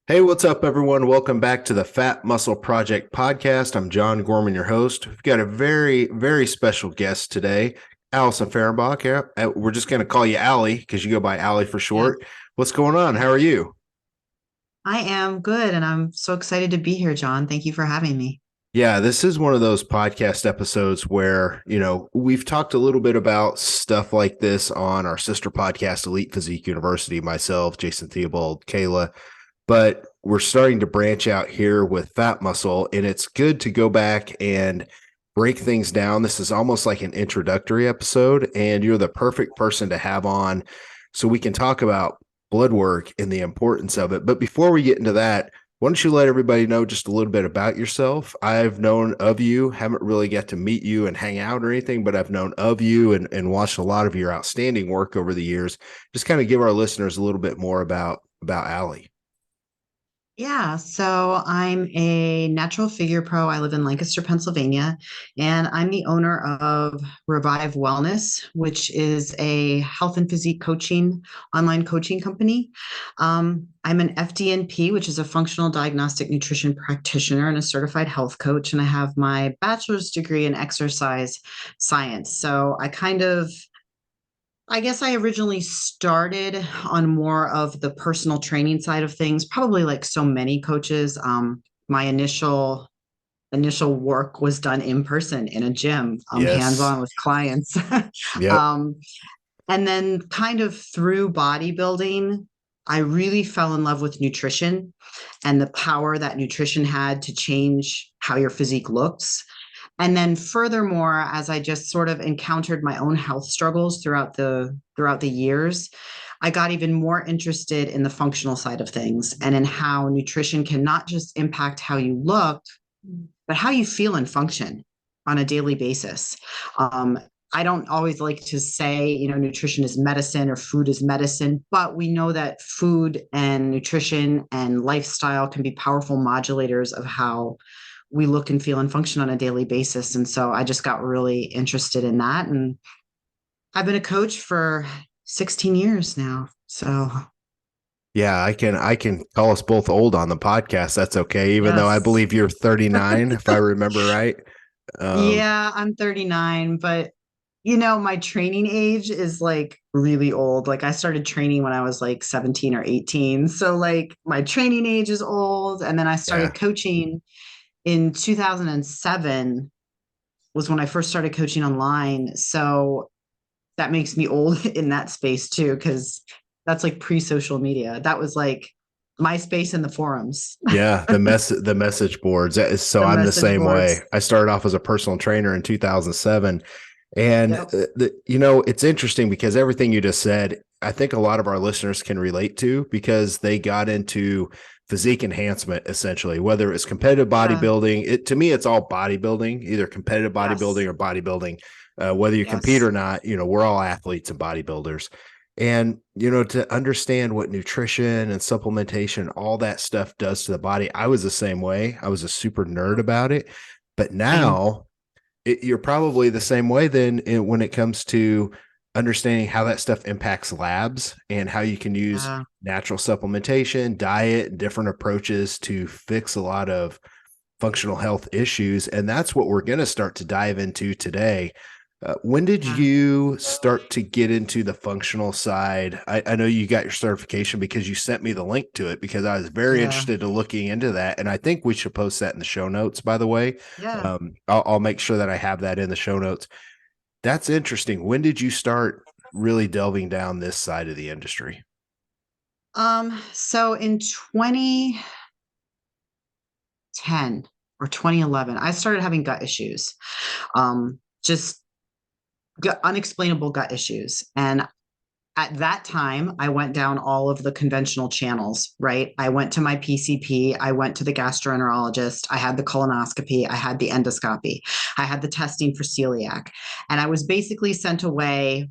Hey, what's up, everyone? Welcome back to the Fat Muscle Project podcast. I'm John Gorman, your host. We've got a very, very special guest today, Allison Fahrenbach. Yeah, we're just going to call you Allie because you go by Allie for Yeah, short. What's going on? yeah. How are you? I am good, and I'm so excited to be here, John. Thank you for having me. Yeah, this is one of those podcast episodes where, we've talked a little bit about stuff like this on our sister podcast, Elite Physique University, myself, Jason Theobald, Kayla, but we're starting to branch out here with Fat Muscle, and it's good to go back and break things down. This is almost like an introductory episode, and you're the perfect person to have on so we can talk about blood work and the importance of it. But before we get into that, why don't you let everybody know just a little bit about yourself? I've known of you, haven't really got to meet you and hang out or anything, but I've known of you and watched a lot of your outstanding work over the years. Just kind of give our listeners a little bit more about Allie. Yeah, so I'm a natural figure pro. I live in Lancaster, Pennsylvania, and I'm the owner of Revive Wellness, which is a health and physique coaching online coaching company. I'm an FDN-P, which is a functional diagnostic nutrition practitioner and a certified health coach, and I have my bachelor's degree in exercise science. So I guess I originally started on more of the personal training side of things, probably like so many coaches. My initial work was done in person in a gym, Yes. hands-on with clients. Yep. um, and then kind of through bodybuilding, I really fell in love with nutrition and the power that nutrition had to change how your physique looks. And then furthermore, as I just sort of encountered my own health struggles throughout the years, I got even more interested in the functional side of things and in how nutrition can not just impact how you look, but how you feel and function on a daily basis. Um, I don't always like to say, nutrition is medicine or food is medicine, but we know that food and nutrition and lifestyle can be powerful modulators of how we look and feel and function on a daily basis. And so I just got really interested in that. And I've been a coach for 16 years now. So, Yeah, I can call us both old on the podcast. That's okay, even though I yes. believe you're 39, if I remember right. Um, Yeah, I'm 39, but my training age is like really old. Like I started training when I was like 17 or 18. So like my training age is old. And then I yeah. started coaching in 2007 was when I first started coaching online. So that makes me old in that space too, because that's like pre-social media. That was like MySpace and the forums, Yeah, the message boards. So the I'm the message same way. boards. I started off as a personal trainer in 2007, and Yep. it's interesting because everything you just said, I think a lot of our listeners can relate to because they got into physique enhancement essentially, whether it's competitive Yeah. bodybuilding. It to me, it's all bodybuilding, either competitive bodybuilding Yes. or bodybuilding. Whether you compete Yes. or not, we're all athletes and bodybuilders. And, to understand what nutrition and supplementation, all that stuff does to the body, I was the same way. I was a super nerd about it. But Same. now you're probably the same way then when it comes to understanding how that stuff impacts labs and how you can use Yeah. natural supplementation, diet, and different approaches to fix a lot of functional health issues. And that's what we're going to start to dive into today. When did Yeah. you start to get into the functional side? I know you got your certification because you sent me the link to it because I was very Yeah. interested in looking into that. And I think we should post that in the show notes, by the way. Yeah. I'll make sure that I have that in the show notes. That's interesting. When did you start really delving down this side of the industry? So in 2010 or 2011, I started having gut issues. Just unexplainable gut issues. And at that time, I went down all of the conventional channels, right? I went to my PCP, I went to the gastroenterologist, I had the colonoscopy, I had the endoscopy, I had the testing for celiac. And I was basically sent away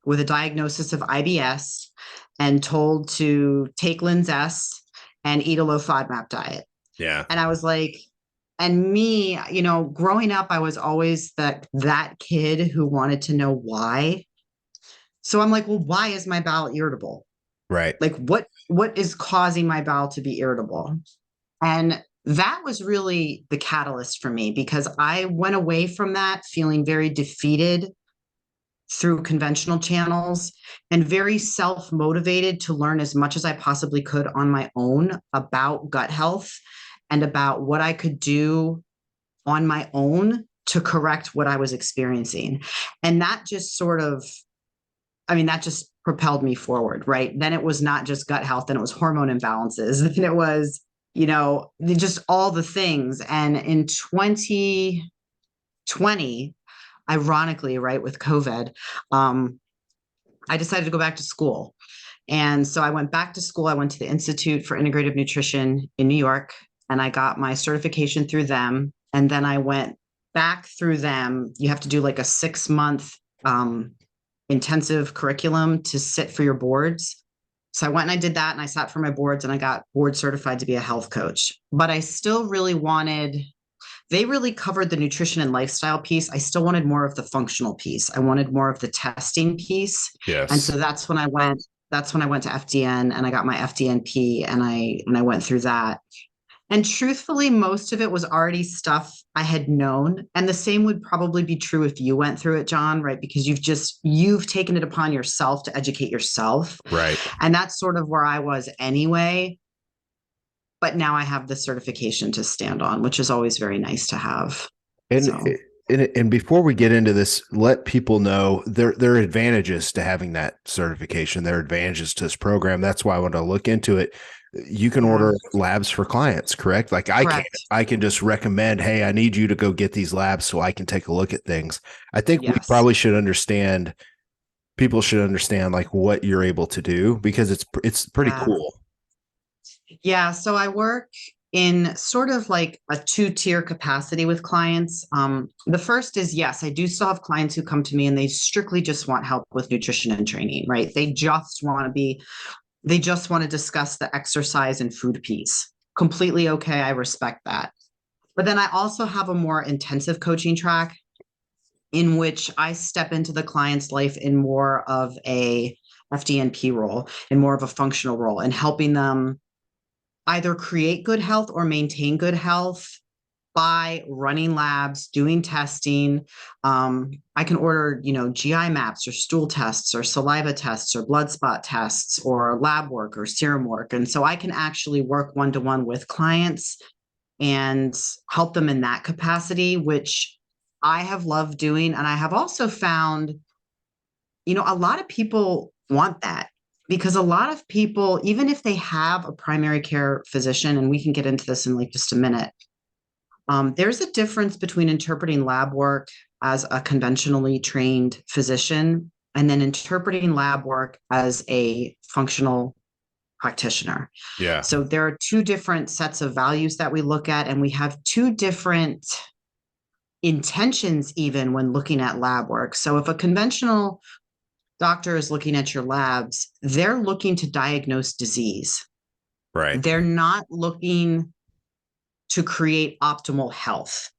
with a diagnosis of IBS and told to take Linzess and eat a low FODMAP diet. Yeah. And I was like, and me, growing up, I was always that kid who wanted to know why. So I'm like, well, why is my bowel irritable? Right. Like what is causing my bowel to be irritable? And that was really the catalyst for me, because I went away from that feeling very defeated through conventional channels and very self-motivated to learn as much as I possibly could on my own about gut health and about what I could do on my own to correct what I was experiencing. And that just sort of, I mean, that just propelled me forward, right? Then it was not just gut health, then it was hormone imbalances, then it was, just all the things. And in 2020, ironically, right, with COVID, I decided to go back to school. And so I went back to school. I went to the Institute for Integrative Nutrition in New York, and I got my certification through them. And then I went back through them. You have to do like a 6-month intensive curriculum to sit for your boards. So I went and I did that, and I sat for my boards, and I got board certified to be a health coach. But I still really wanted, they really covered the nutrition and lifestyle piece. I still wanted more of the functional piece. I wanted more of the testing piece. And Yes. so that's when I went to FDN, and I got my FDN-P, and I went through that. And truthfully, most of it was already stuff I had known. And the same would probably be true if you went through it, John, right? Because you've taken it upon yourself to educate yourself. Right. And that's sort of where I was anyway. But now I have the certification to stand on, which is always very nice to have. And So, and before we get into this, let people know there are advantages to having that certification. There are advantages to this program. That's why I want to look into it. You can yeah, order labs for clients, correct? Like correct. I can just recommend, hey, I need you to go get these labs so I can take a look at things. I think we Yes. probably should understand, people should understand like what you're able to do, because it's pretty Yeah. cool. Yeah. So I work in sort of like a 2-tier capacity with clients. The first is, yes, I do still have clients who come to me and they strictly just want help with nutrition and training, right? They just want to discuss the exercise and food piece. Completely okay. I respect that. But then I also have a more intensive coaching track in which I step into the client's life in more of a FDN-P role, in more of a functional role, and helping them either create good health or maintain good health by running labs, doing testing. I can order, GI maps or stool tests or saliva tests or blood spot tests or lab work or serum work. And so I can actually work one-to-one with clients and help them in that capacity, which I have loved doing. And I have also found, a lot of people want that, because a lot of people, even if they have a primary care physician, and we can get into this in like just a minute, there's a difference between interpreting lab work as a conventionally trained physician and then interpreting lab work as a functional practitioner. Yeah. So there are 2 different sets of values that we look at, and we have 2 different intentions even when looking at lab work. So if a conventional doctor is looking at your labs, they're looking to diagnose disease. Right. They're not looking to create optimal health.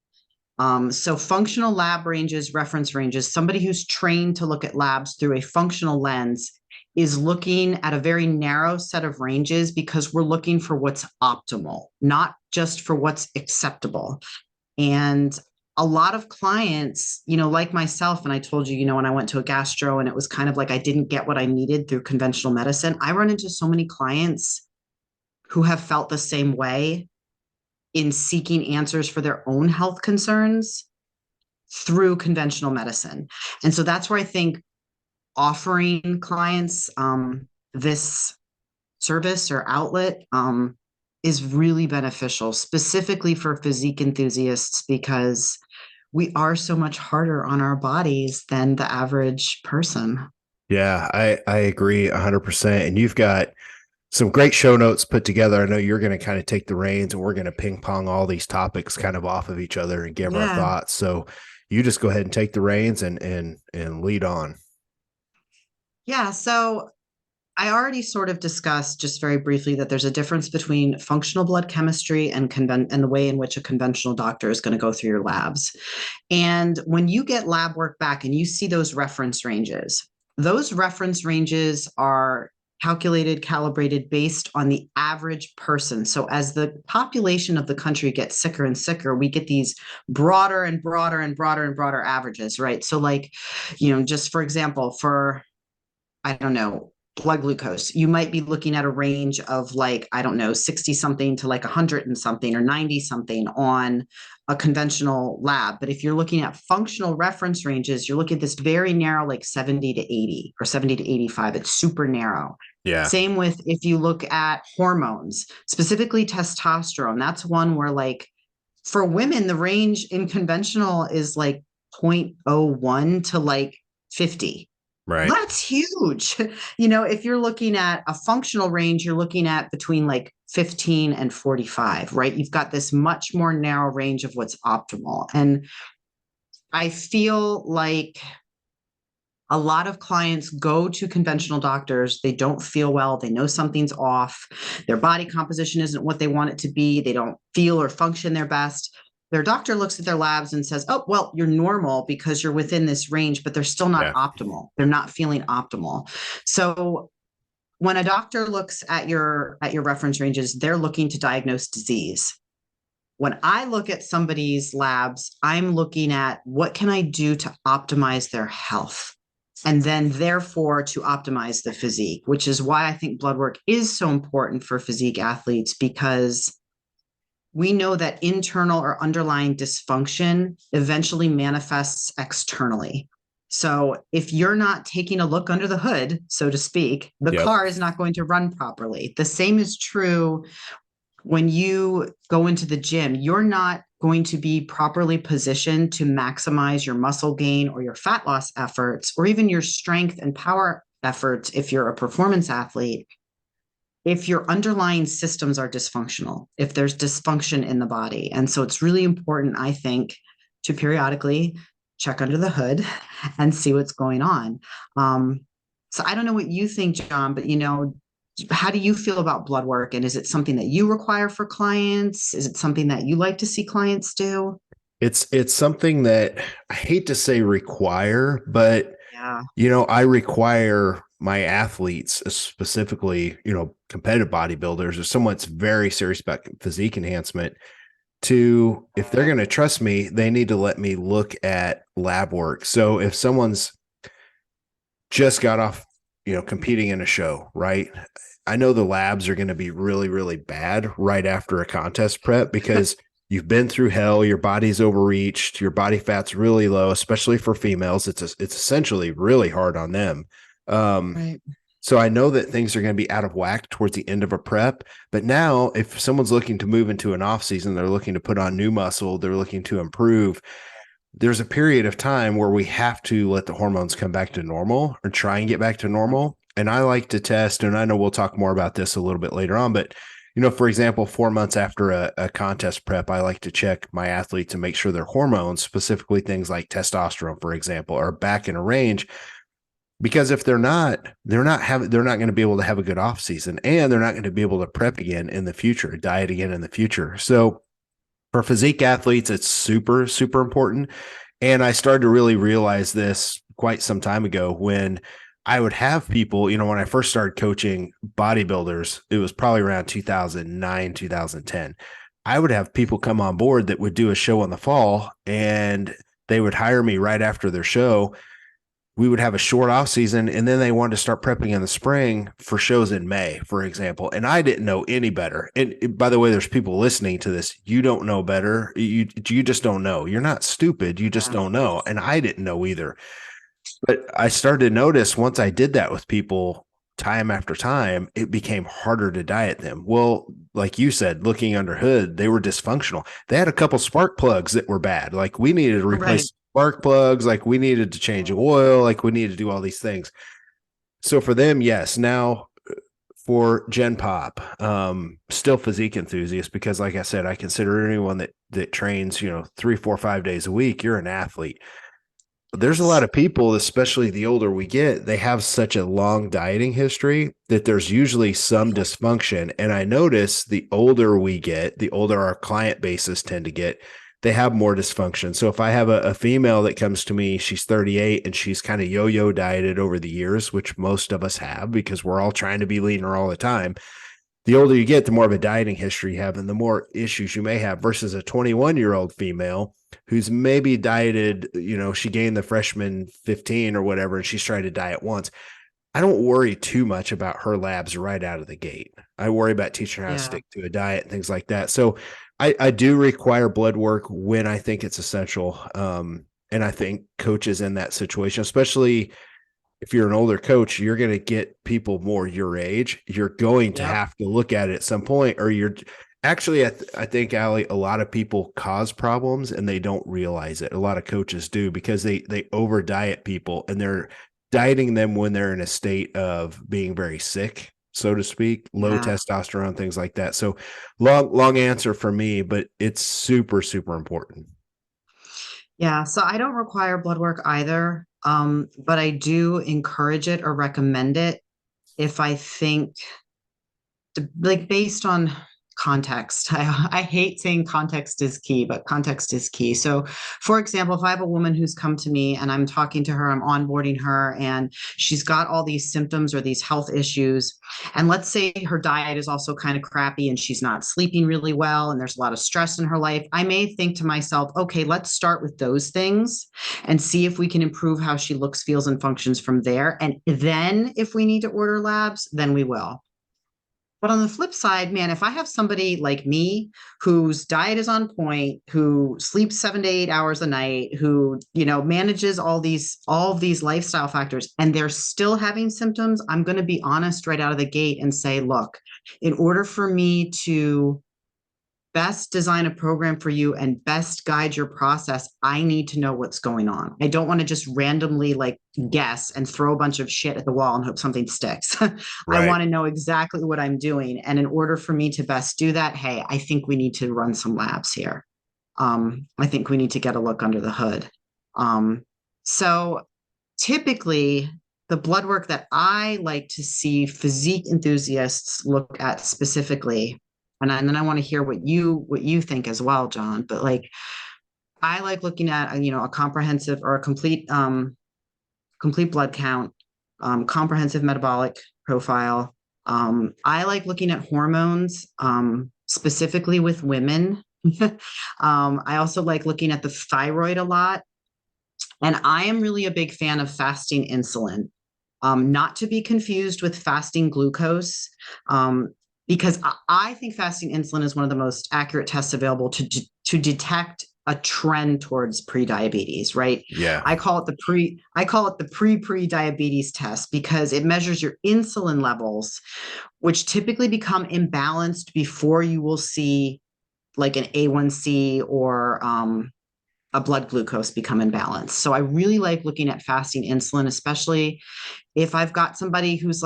So functional lab ranges, reference ranges, somebody who's trained to look at labs through a functional lens is looking at a very narrow set of ranges, because we're looking for what's optimal, not just for what's acceptable. And a lot of clients, like myself, and I told you, when I went to a gastro and it was kind of like I didn't get what I needed through conventional medicine, I run into so many clients who have felt the same way in seeking answers for their own health concerns through conventional medicine. And so that's where I think offering clients this service or outlet is really beneficial, specifically for physique enthusiasts, because we are so much harder on our bodies than the average person. Yeah, I agree 100%. And you've got some great show notes put together. I know you're going to kind of take the reins, and we're going to ping pong all these topics kind of off of each other and give our Yeah. thoughts. So you just go ahead and take the reins and lead on. Yeah. So I already sort of discussed just very briefly that there's a difference between functional blood chemistry and the way in which a conventional doctor is going to go through your labs. And when you get lab work back and you see those reference ranges are calculated, calibrated based on the average person. So as the population of the country gets sicker and sicker, we get these broader and broader and broader and broader averages, right? So like, just for example, for, I don't know, blood glucose, you might be looking at a range of like, I don't know, 60 something to like 100 and something or 90 something on a conventional lab. But if you're looking at functional reference ranges, you're looking at this very narrow, like 70 to 80 or 70 to 85. It's super narrow. Yeah. Same with if you look at hormones, specifically testosterone, that's one where like for women, the range in conventional is like 0.01 to like 50. Right. That's huge. If you're looking at a functional range, you're looking at between like 15 and 45, right? You've got this much more narrow range of what's optimal. And I feel like a lot of clients go to conventional doctors. They don't feel well. They know something's off. Their body composition isn't what they want it to be. They don't feel or function their best. Their doctor looks at their labs and says, oh, well, you're normal because you're within this range, but they're still not optimal. They're not feeling optimal. So when a doctor looks at your reference ranges, they're looking to diagnose disease. When I look at somebody's labs, I'm looking at what can I do to optimize their health? And then therefore to optimize the physique, which is why I think blood work is so important for physique athletes, because we know that internal or underlying dysfunction eventually manifests externally. So if you're not taking a look under the hood, so to speak, the car is not going to run properly. The same is true when you go into the gym. You're not going to be properly positioned to maximize your muscle gain or your fat loss efforts, or even your strength and power efforts if you're a performance athlete, if your underlying systems are dysfunctional, if there's dysfunction in the body. And so it's really important, I think, to periodically check under the hood and see what's going on. So I don't know what you think, John, but how do you feel about blood work? And is it something that you require for clients? Is it something that you like to see clients do? It's something that I hate to say require, but I require my athletes, specifically, competitive bodybuilders or someone that's very serious about physique enhancement, to, if they're going to trust me, they need to let me look at lab work. So if someone's just got off, competing in a show, right? I know the labs are going to be really, really bad right after a contest prep because you've been through hell, your body's overreached, your body fat's really low, especially for females. It's essentially really hard on them. Right. So I know that things are going to be out of whack towards the end of a prep. But now if someone's looking to move into an off season, they're looking to put on new muscle, they're looking to improve, there's a period of time where we have to let the hormones come back to normal or try and get back to normal. And I like to test, and I know we'll talk more about this a little bit later on, but for example, 4 months after a contest prep, I like to check my athletes and make sure their hormones, specifically things like testosterone, for example, are back in a range. Because if they're not going to be able to have a good off season, and they're not going to be able to prep again in the future, diet again in the future. So for physique athletes, it's super, super important. And I started to really realize this quite some time ago when I would have people, when I first started coaching bodybuilders, it was probably around 2009, 2010. I would have people come on board that would do a show in the fall, and they would hire me right after their show. We would have a short off season, and then they wanted to start prepping in the spring for shows in May, for example. And I didn't know any better. And by the way, there's people listening to this. You don't know better. You just don't know. You're not stupid. You just don't know. And I didn't know either. But I started to notice once I did that with people time after time, it became harder to diet them. Well, like you said, looking under hood, they were dysfunctional. They had a couple spark plugs that were bad. Like we needed to replace spark plugs, like we needed to change oil, like we needed to do all these things. So for them, yes. Now for Gen Pop, still physique enthusiasts, because like I said, I consider anyone that trains, 3, 4, 5 days a week, you're an athlete. There's a lot of people, especially the older we get, they have such a long dieting history that there's usually some dysfunction. And I notice the older we get, the older our client bases tend to get, they have more dysfunction. So if I have a female that comes to me, she's 38 and she's kind of yo-yo dieted over the years, which most of us have because we're all trying to be leaner all the time. The older you get, the more of a dieting history you have and the more issues you may have versus a 21-year-old female who's maybe dieted, she gained the freshman 15 or whatever, and she's trying to diet once. I don't worry too much about her labs right out of the gate. I worry about teaching her how to stick to a diet and things like that. So I do require blood work when I think it's essential. And I think coaches in that situation, especially if you're an older coach, you're going to get people more your age. You're going to have to look at it at some point, or you're actually, I think, Allie, a lot of people cause problems and they don't realize it. A lot of coaches do because they over diet people and they're dieting them when they're in a state of being very sick, so to speak, low testosterone, things like that. So long answer for me, but it's super, super important. Yeah. So I don't require blood work either. But I do encourage it or recommend it if I think based on context. I hate saying context is key, but context is key. So for example, if I have a woman who's come to me and I'm talking to her, I'm onboarding her and she's got all these symptoms or these health issues. And let's say her diet is also kind of crappy and she's not sleeping really well and there's a lot of stress in her life. I may think to myself, okay, let's start with those things and see if we can improve how she looks, feels, and functions from there. And then if we need to order labs, then we will. But on the flip side, man, if I have somebody like me whose diet is on point, who sleeps 7 to 8 hours a night, who, manages all of these lifestyle factors, and they're still having symptoms, I'm going to be honest right out of the gate and say, look, in order for me to best design a program for you and best guide your process, I need to know what's going on. I don't want to just randomly guess and throw a bunch of shit at the wall and hope something sticks. Right. I want to know exactly what I'm doing. And in order for me to best do that, hey, I think we need to run some labs here. I think we need to get a look under the hood. So typically the blood work that I like to see physique enthusiasts look at specifically, and then I want to hear what you think as well, John. But I like looking at a comprehensive or a complete blood count, comprehensive metabolic profile. I like looking at hormones, specifically with women. I also like looking at the thyroid a lot, and I am really a big fan of fasting insulin, not to be confused with fasting glucose. Because I think fasting insulin is one of the most accurate tests available to detect a trend towards prediabetes, right? Yeah. I call it the pre-diabetes test because it measures your insulin levels, which typically become imbalanced before you will see an A1C or a blood glucose become imbalanced. So I really like looking at fasting insulin, especially if I've got somebody who's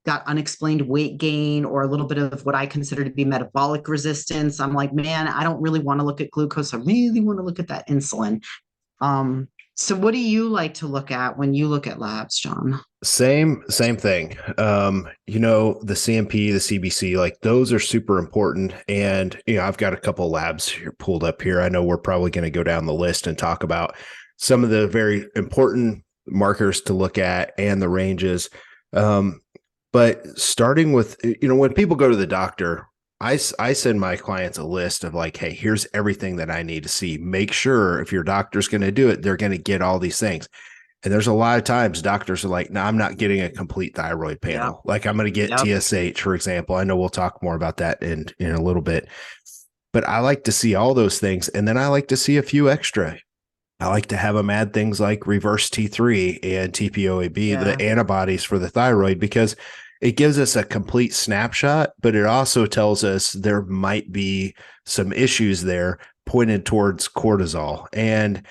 got unexplained weight gain or a little bit of what I consider to be metabolic resistance. I'm like, man, I don't really want to look at glucose. I really want to look at that insulin. So what do you like to look at when you look at labs, John? Same thing. The CMP, the CBC, those are super important. And, I've got a couple of labs here pulled up here. I know we're probably going to go down the list and talk about some of the very important markers to look at and the ranges. But starting with, when people go to the doctor, I send my clients a list of hey, here's everything that I need to see. Make sure if your doctor's going to do it, they're going to get all these things. And there's a lot of times doctors are like, no, I'm not getting a complete thyroid panel. I'm going to get TSH, for example. I know we'll talk more about that in a little bit, but I like to see all those things. And then I like to see a few extra. I like to have them add things like reverse T3 and TPOAB, the antibodies for the thyroid, because it gives us a complete snapshot, but it also tells us there might be some issues there pointed towards cortisol and,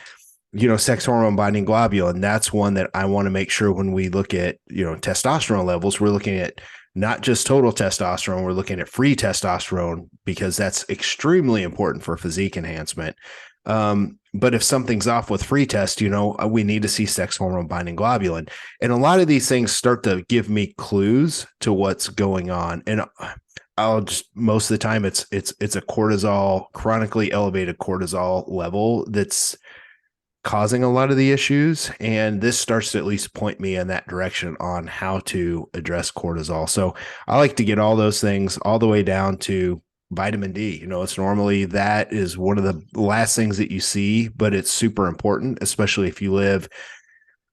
sex hormone binding globulin. That's one that I want to make sure when we look at, testosterone levels, we're looking at not just total testosterone, we're looking at free testosterone because that's extremely important for physique enhancement. But if something's off with free test, we need to see sex hormone binding globulin. And a lot of these things start to give me clues to what's going on. And I'll just, most of the time it's a cortisol, chronically elevated cortisol level that's causing a lot of the issues. And this starts to at least point me in that direction on how to address cortisol. So I like to get all those things all the way down to vitamin D. You know, it's normally that is one of the last things that you see, but it's super important, especially if you live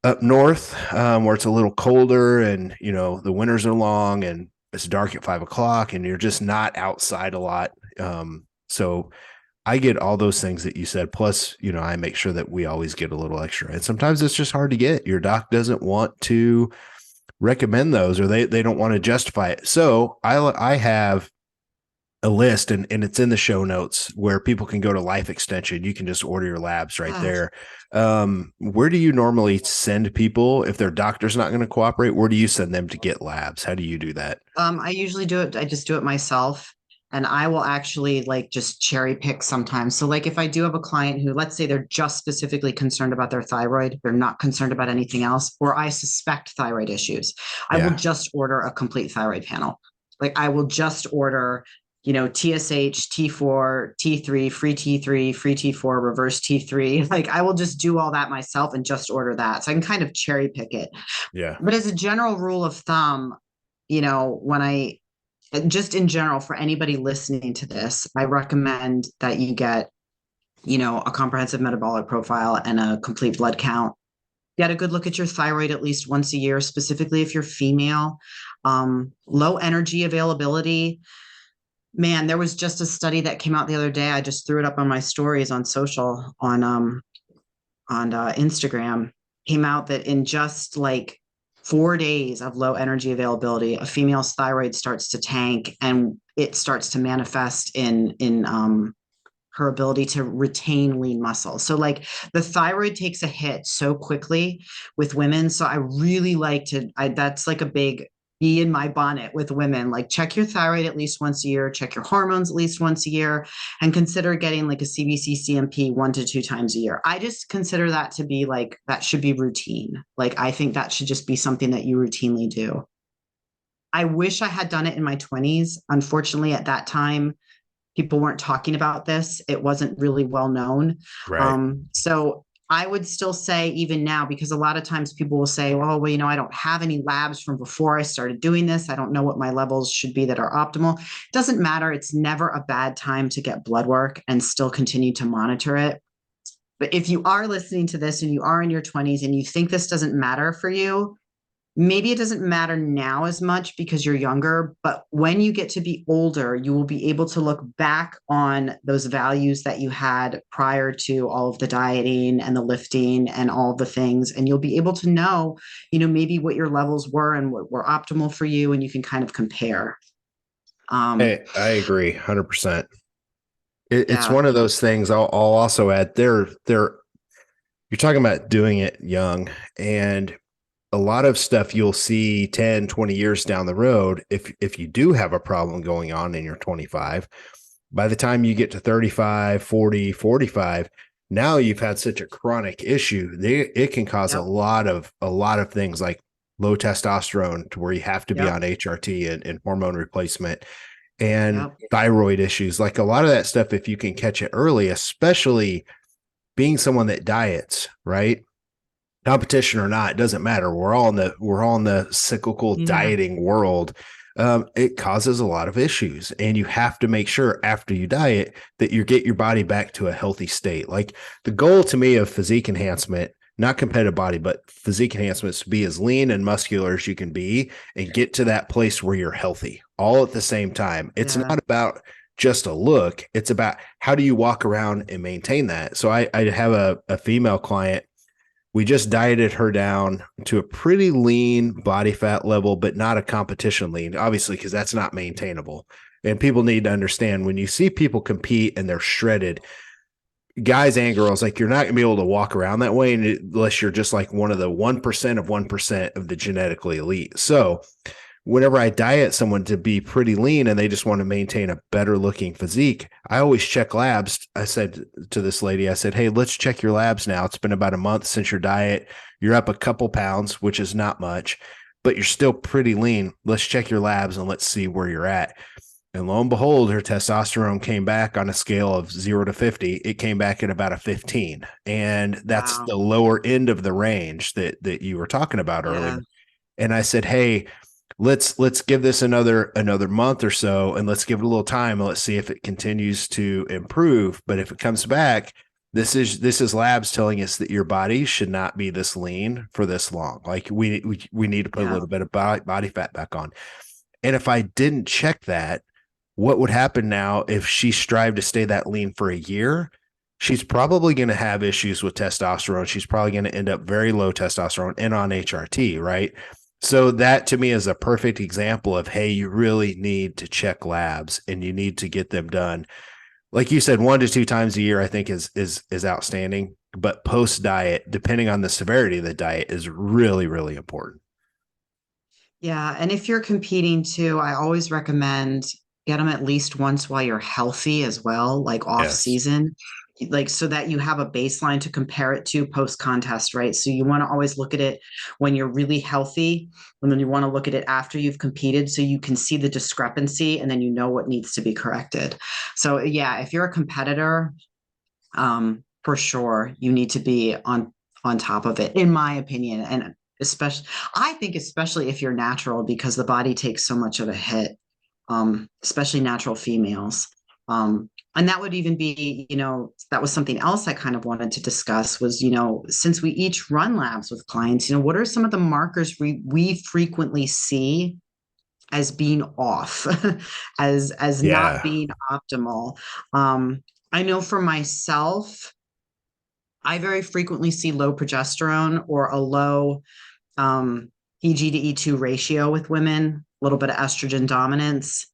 up north, where it's a little colder and, you know, the winters are long and it's dark at 5 o'clock and you're just not outside a lot. So I get all those things that you said. Plus, you know, I make sure that we always get a little extra. And sometimes it's just hard to get. Your doc doesn't want to recommend those, or they don't want to justify it. So I have a list, and it's in the show notes, where people can go to Life Extension. You can just order your labs right there. Where do you normally send people if their doctor's not going to cooperate? Where do you send them to get labs? How do you do that? I usually do it. I just do it myself. And I will actually like just cherry pick sometimes. So like if I do have a client who, let's say they're just specifically concerned about their thyroid, they're not concerned about anything else, or I suspect thyroid issues, I will just order a complete thyroid panel. Like I will just order, you know, TSH, T4, T3, free T3, free T4, reverse T3. Like I will just do all that myself and just order that. So I can kind of cherry pick it. Yeah. But as a general rule of thumb, you know, just in general, for anybody listening to this, I recommend that you get, you know, a comprehensive metabolic profile and a complete blood count. Get a good look at your thyroid at least once a year, specifically if you're female. Low energy availability. Man, there was just a study that came out the other day. I just threw it up on my stories on social, on Instagram. Came out that in just like 4 days of low energy availability, a female's thyroid starts to tank, and it starts to manifest in her ability to retain lean muscle. So like the thyroid takes a hit so quickly with women. So I really like to, that's like a big bee in my bonnet with women. Like check your thyroid at least once a year, check your hormones at least once a year, and consider getting like a CBC CMP 1 to 2 times a year. I just consider that to be like, that should be routine. Like I think that should just be something that you routinely do. I wish I had done it in my 20s. Unfortunately, at that time, people weren't talking about this. It wasn't really well known. Right. So I would still say even now, because a lot of times people will say, well, you know, I don't have any labs from before I started doing this. I don't know what my levels should be that are optimal. It doesn't matter. It's never a bad time to get blood work and still continue to monitor it. But if you are listening to this and you are in your 20s and you think this doesn't matter for you, maybe it doesn't matter now as much because you're younger, but when you get to be older, you will be able to look back on those values that you had prior to all of the dieting and the lifting and all the things. And you'll be able to know, you know, maybe what your levels were and what were optimal for you. And you can kind of compare. I agree 100%. It's Yeah. one of those things. I'll also add you're talking about doing it young, and a lot of stuff you'll see 10, 20 years down the road. If you do have a problem going on and you're 25, by the time you get to 35, 40, 45, now you've had such a chronic issue. It can cause a lot of things like low testosterone, to where you have to be on HRT and hormone replacement, and thyroid issues. Like a lot of that stuff, if you can catch it early, especially being someone that diets, right? Competition or not, it doesn't matter. We're all in the cyclical dieting world. It causes a lot of issues, and you have to make sure after you diet that you get your body back to a healthy state. Like the goal to me of physique enhancement, not competitive body, but physique enhancement, is to be as lean and muscular as you can be and get to that place where you're healthy all at the same time. It's not about just a look. It's about how do you walk around and maintain that. So I have a female client. We just dieted her down to a pretty lean body fat level, but not a competition lean, obviously, because that's not maintainable. And people need to understand, when you see people compete and they're shredded, guys and girls, like, you're not going to be able to walk around that way unless you're just like one of the 1% of 1% of the genetically elite. So whenever I diet someone to be pretty lean and they just want to maintain a better looking physique, I always check labs. I said to this lady, I said, hey, let's check your labs now. It's been about a month since your diet. You're up a couple pounds, which is not much, but you're still pretty lean. Let's check your labs and let's see where you're at. And lo and behold, her testosterone came back on a scale of 0 to 50. It came back at about a 15. And that's Wow. the lower end of the range that you were talking about earlier. Yeah. And I said, hey, let's give this another month or so, and let's give it a little time, and let's see if it continues to improve. But if it comes back, this is labs telling us that your body should not be this lean for this long. Like we need to put a Yeah. little bit of body fat back on. And if I didn't check that, what would happen now if she strived to stay that lean for a year? She's probably going to have issues with testosterone. She's probably going to end up very low testosterone and on HRT, right? So that to me is a perfect example of, hey, you really need to check labs and you need to get them done. Like you said, 1 to 2 times a year, I think is outstanding. But post diet, depending on the severity of the diet, is really, really important. Yeah. And if you're competing too, I always recommend get them at least once while you're healthy as well, like off Yes. season, like so that you have a baseline to compare it to post contest, right? So you want to always look at it when you're really healthy, and then you want to look at it after you've competed so you can see the discrepancy and then you know what needs to be corrected. So yeah, if you're a competitor, for sure you need to be on top of it, in my opinion. And especially, I think especially if you're natural, because the body takes so much of a hit, especially natural females. And that would even be, that was something else I kind of wanted to discuss was, since we each run labs with clients, what are some of the markers we frequently see as being off, as not Yeah. being optimal? I know for myself, I very frequently see low progesterone or a low EG to E2 ratio with women, a little bit of estrogen dominance.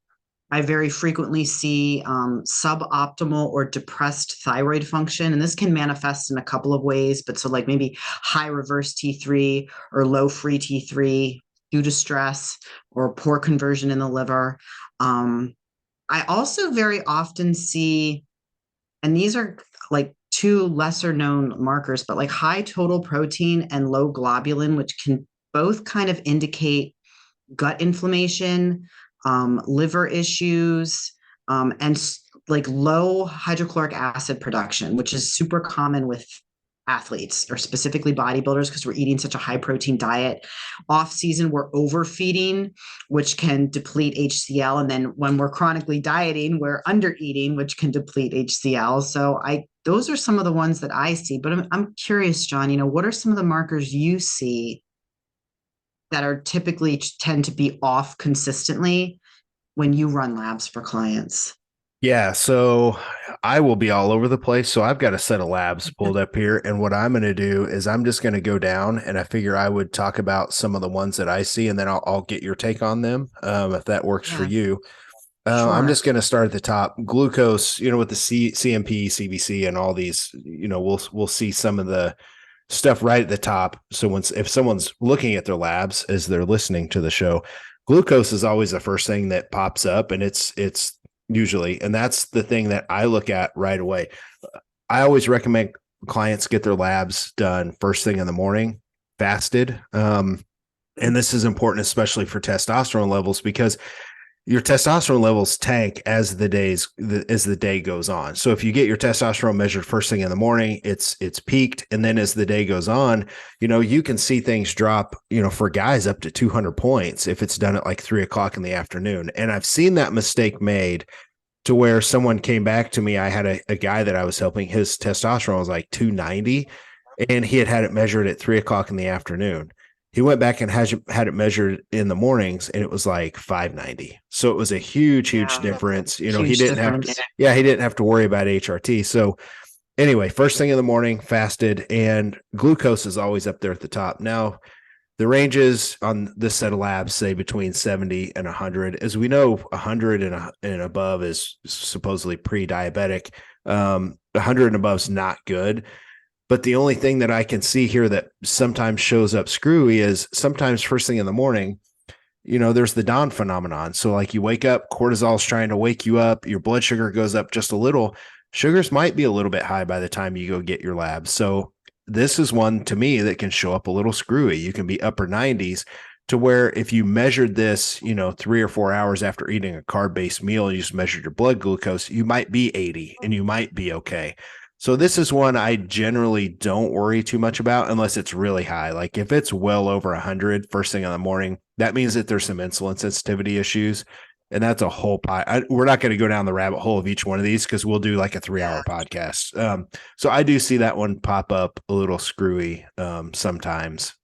I very frequently see suboptimal or depressed thyroid function. And this can manifest in a couple of ways, but so like maybe high reverse T3 or low free T3 due to stress or poor conversion in the liver. I also very often see, and these are like two lesser known markers, but like high total protein and low globulin, which can both kind of indicate gut inflammation, liver issues, and like low hydrochloric acid production, which is super common with athletes or specifically bodybuilders because we're eating such a high protein diet. Off season, we're overfeeding, which can deplete HCl. And then when we're chronically dieting, we're under eating, which can deplete HCl. So those are some of the ones that I see, but I'm curious, John, what are some of the markers you see that are typically tend to be off consistently when you run labs for clients? Yeah, so I will be all over the place. So I've got a set of labs pulled up here. And what I'm going to do is I'm just going to go down, and I figure I would talk about some of the ones that I see, and then I'll get your take on them, if that works for Yeah, you. I'm sure. just going to start at the top. Glucose, with the CMP, CBC, and all these, we'll see some of the stuff right at the top. So if someone's looking at their labs as they're listening to the show, glucose is always the first thing that pops up, and it's usually, and that's the thing that I look at right away. I always recommend clients get their labs done first thing in the morning, fasted. And this is important, especially for testosterone levels, because your testosterone levels tank as the day goes on. So if you get your testosterone measured first thing in the morning, it's peaked. And then as the day goes on, you can see things drop, for guys up to 200 points if it's done at like 3:00 in the afternoon. And I've seen that mistake made to where someone came back to me. I had a guy that I was helping, his testosterone was like 290, and he had it measured at 3:00 in the afternoon. He went back and had it measured in the mornings, and it was like 590. So it was a huge Yeah, difference. He huge didn't difference. he didn't have to worry about HRT. So anyway, first thing in the morning, fasted, and glucose is always up there at the top. Now, the ranges on this set of labs say between 70 and 100. As we know, 100 and above is supposedly pre-diabetic. 100 and above is not good. But the only thing that I can see here that sometimes shows up screwy is sometimes first thing in the morning, there's the dawn phenomenon. So like you wake up, cortisol is trying to wake you up, your blood sugar goes up just a little. Sugars might be a little bit high by the time you go get your labs. So this is one to me that can show up a little screwy. You can be upper 90s to where if you measured this, 3 or 4 hours after eating a carb-based meal and you just measured your blood glucose, you might be 80 and you might be okay. So this is one I generally don't worry too much about unless it's really high. Like if it's well over 100 first thing in the morning, that means that there's some insulin sensitivity issues. And that's a whole pie. We're not going to go down the rabbit hole of each one of these because we'll do like a 3-hour podcast. So I do see that one pop up a little screwy sometimes.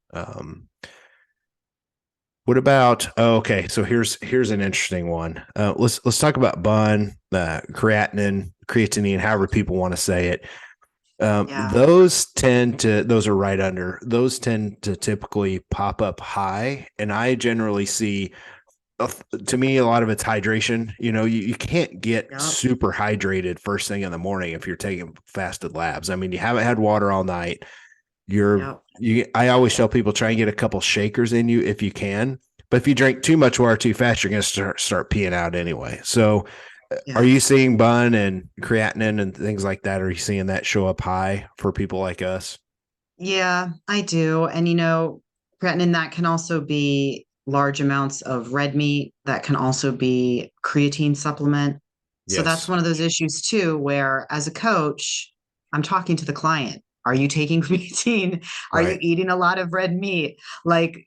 What about? Okay, so here's an interesting one. Let's talk about bun, creatinine, however people want to say it. Those are right under. Those tend to typically pop up high, and I generally see. To me, a lot of it's hydration. You can't get super hydrated first thing in the morning if you're taking fasted labs. I mean, you haven't had water all night. I always tell people try and get a couple shakers in you if you can. But if you drink too much water too fast, you're going to start peeing out anyway. So are you seeing bun and creatinine and things like that? Are you seeing that show up high for people like us? Yeah, I do. And, creatinine, that can also be large amounts of red meat. That can also be creatine supplement. So that's one of those issues too, where as a coach, I'm talking to the client. Are you taking creatine? Are you eating a lot of red meat? Like,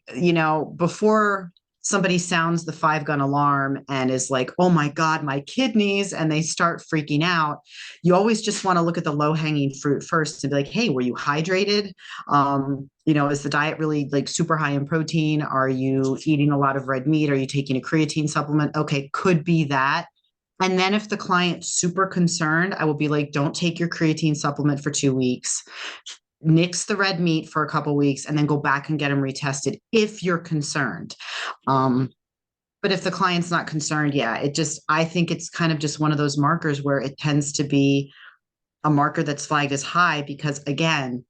before somebody sounds the 5-gun alarm and is like, oh my God, my kidneys, and they start freaking out, you always just want to look at the low-hanging fruit first and be like, hey, were you hydrated? Is the diet really like super high in protein? Are you eating a lot of red meat? Are you taking a creatine supplement? Okay, could be that. And then if the client's super concerned, I will be like, don't take your creatine supplement for 2 weeks. Nix the red meat for a couple weeks and then go back and get them retested if you're concerned. But if the client's not concerned, I think it's kind of just one of those markers where it tends to be a marker that's flagged as high because, again,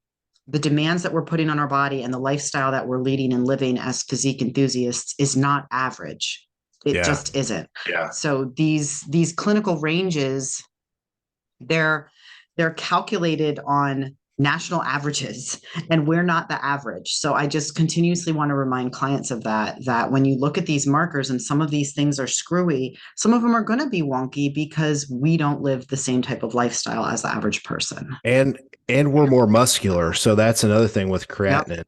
the demands that we're putting on our body and the lifestyle that we're leading and living as physique enthusiasts is not average. It just isn't. Yeah. So these clinical ranges, they're calculated on national averages, and we're not the average. So I just continuously want to remind clients of that when you look at these markers and some of these things are screwy, some of them are going to be wonky because we don't live the same type of lifestyle as the average person. And we're more muscular. So that's another thing with creatinine.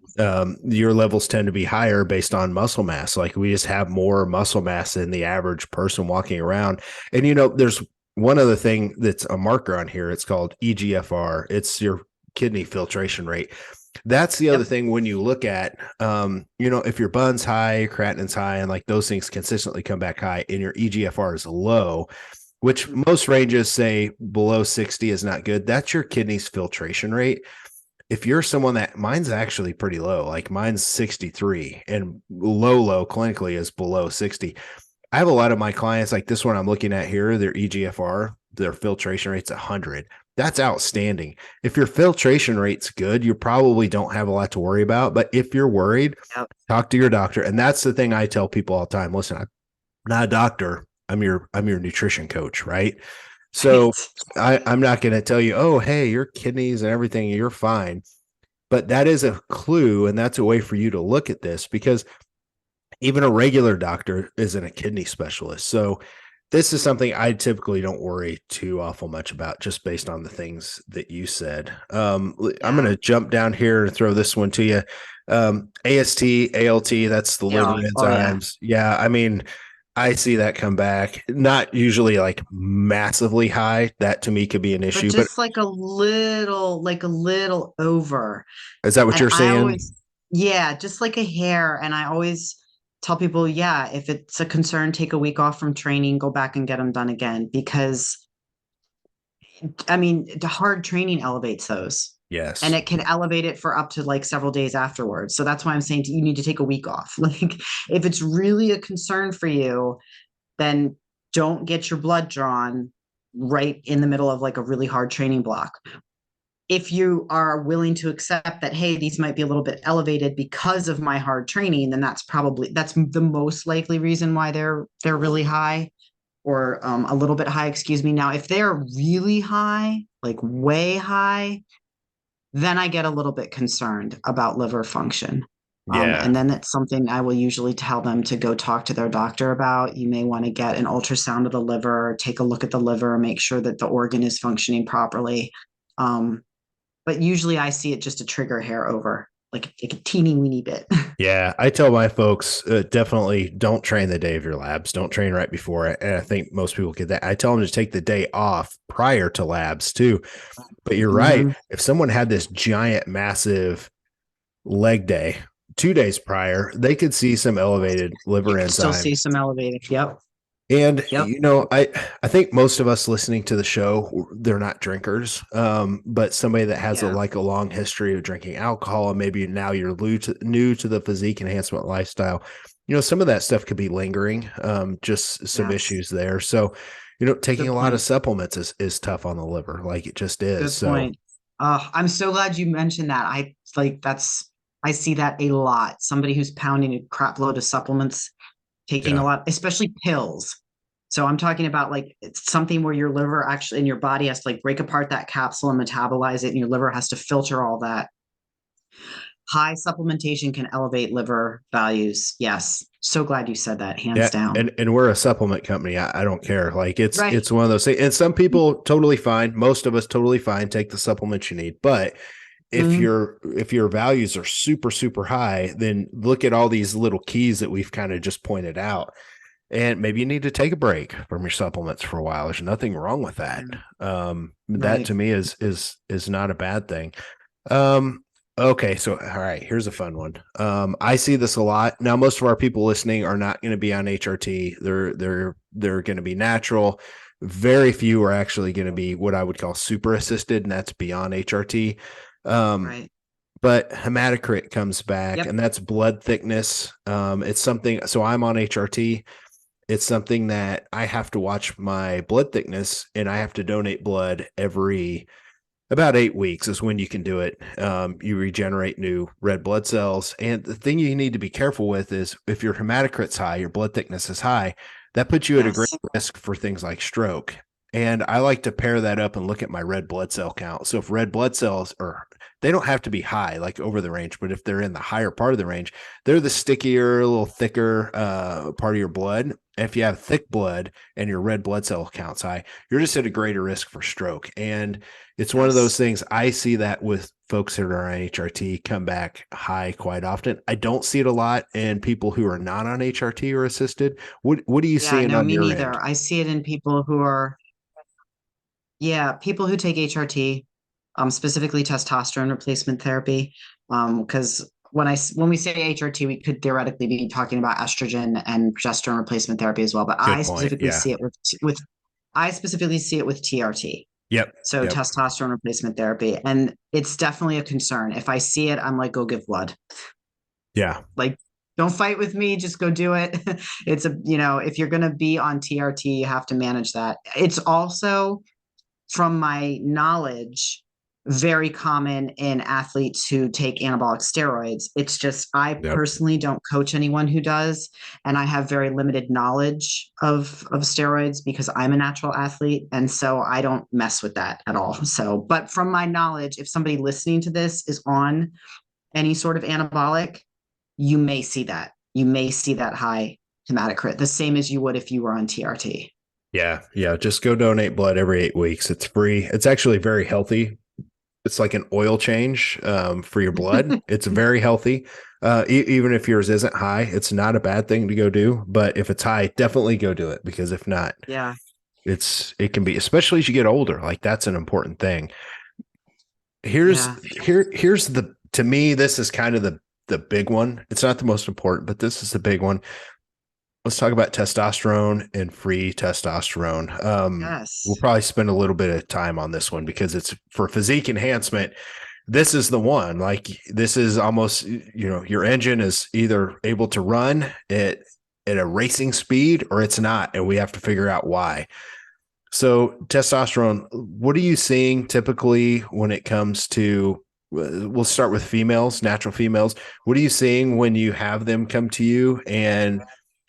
Your levels tend to be higher based on muscle mass. Like we just have more muscle mass than the average person walking around. And, there's one other thing that's a marker on here. It's called EGFR. It's your kidney filtration rate. That's the other thing when you look at, if your bun's high, creatinine's high, and like those things consistently come back high and your EGFR is low, which most ranges say below 60 is not good. That's your kidney's filtration rate. If you're someone mine's actually pretty low, like mine's 63 and low clinically is below 60. I have a lot of my clients like this one I'm looking at here, their EGFR, their filtration rate's 100. That's outstanding. If your filtration rate's good, you probably don't have a lot to worry about. But if you're worried, talk to your doctor. And that's the thing I tell people all the time. Listen, I'm not a doctor. I'm your nutrition coach, right? So I'm not going to tell you, oh, hey, your kidneys and everything, you're fine. But that is a clue, and that's a way for you to look at this because even a regular doctor isn't a kidney specialist. So this is something I typically don't worry too awful much about just based on the things that you said. I'm going to jump down here and throw this one to you. AST, ALT, that's the liver enzymes. I mean, I see that come back, not usually like massively high. That to me could be an issue, but just like a little over. Is that what you're saying? Just like a hair. And I always tell people, if it's a concern, take a week off from training, go back and get them done again, because I mean, the hard training elevates those. Yes. And it can elevate it for up to like several days afterwards. So that's why I'm saying you need to take a week off. Like if it's really a concern for you, then don't get your blood drawn right in the middle of like a really hard training block. If you are willing to accept that, hey, these might be a little bit elevated because of my hard training, then that's the most likely reason why they're really high or a little bit high, excuse me. Now, if they're really high, like way high, then I get a little bit concerned about liver function. Yeah. And then it's something I will usually tell them to go talk to their doctor about. You may want to get an ultrasound of the liver, take a look at the liver, make sure that the organ is functioning properly. But usually I see it just to trigger hair over, like a teeny weeny bit. Yeah, I tell my folks definitely don't train the day of your labs. Don't train right before it. And I think most people get that. I tell them to take the day off prior to labs too. But you're right. Mhm. If someone had this giant, massive leg day 2 days prior, they could see some elevated liver You can still see enzymes. some elevated. Yep. And Yep. I think most of us listening to the show, they're not drinkers, but somebody that has Yeah. a long history of drinking alcohol, and maybe now you're new to the physique enhancement lifestyle. Some of that stuff could be lingering, just some Yes. issues there. So, taking Good a lot of point. supplements is tough on the liver, like it just is. Good So, point. I'm so glad you mentioned that. I see that a lot. Somebody who's pounding a crap load of supplements, taking a yeah, lot, especially pills. So I'm talking about like it's something where your liver actually in your body has to like break apart that capsule and metabolize it, and your liver has to filter all that. High supplementation can elevate liver values. Yes. So glad you said that, hands yeah, down. and we're a supplement company. I don't care. Like Right. it's one of those things. And some people totally fine. Most of us totally fine. Take the supplements you need, but Mhm. if your values are super high, then look at all these little keys that we've kind of just pointed out, and maybe you need to take a break from your supplements for a while. There's nothing wrong with that. Yeah. That Right. to me is not a bad thing. um okay, so all right, here's a fun one. I see this a lot now. Most of our people listening are not going to be on HRT. They're going to be natural. Very few are actually going to be what I would call super assisted, and that's beyond HRT. um Right. but hematocrit comes back, Yep. and that's blood thickness. It's something. So I'm on HRT. It's something that I have to watch my blood thickness, and I have to donate blood every about 8 weeks is when you can do it. You regenerate new red blood cells. And the thing you need to be careful with is if your hematocrit's high, your blood thickness is high, that puts you at a great Yes. risk for things like stroke. And I like to pair that up and look at my red blood cell count. So if red blood cells are, they don't have to be high, like over the range, but if they're in the higher part of the range, they're the stickier, a little thicker part of your blood. And if you have thick blood and your red blood cell count's high, you're just at a greater risk for stroke. And it's one of those Yes. things. I see that with folks that are on HRT come back high quite often. I don't see it a lot in people who are not on HRT or assisted. What are you Yeah, seeing no, on me your end? neither. I see it in people who are, yeah, people who take HRT, specifically testosterone replacement therapy. Because when we say HRT, we could theoretically be talking about estrogen and progesterone replacement therapy as well. But Good point. Yeah. I specifically see it with TRT. Yep. So Yep. testosterone replacement therapy. And it's definitely a concern. If I see it, I'm like, go give blood. Yeah. Like, don't fight with me, just go do it. If you're going to be on TRT, you have to manage that. It's also, from my knowledge, very common in athletes who take anabolic steroids. It's just, I Yep. personally don't coach anyone who does. And I have very limited knowledge of steroids because I'm a natural athlete. And so I don't mess with that at all. So, but from my knowledge, if somebody listening to this is on any sort of anabolic, you may see that. You may see that high hematocrit, the same as you would if you were on TRT. Yeah. Yeah. Just go donate blood every 8 weeks. It's free. It's actually very healthy. It's like an oil change for your blood. It's very healthy. Even if yours isn't high, it's not a bad thing to go do. But if it's high, definitely go do it, because if not, Yeah. it can be, especially as you get older. Like that's an important thing. Yeah. Here's the, to me, this is kind of the big one. It's not the most important, but this is the big one. Let's talk about testosterone and free testosterone. We'll Yes. probably spend a little bit of time on this one because it's for physique enhancement. This is the one. Like this is almost, your engine is either able to run at a racing speed or it's not, and we have to figure out why. So testosterone, what are you seeing typically when it comes to, we'll start with females, natural females. What are you seeing when you have them come to you and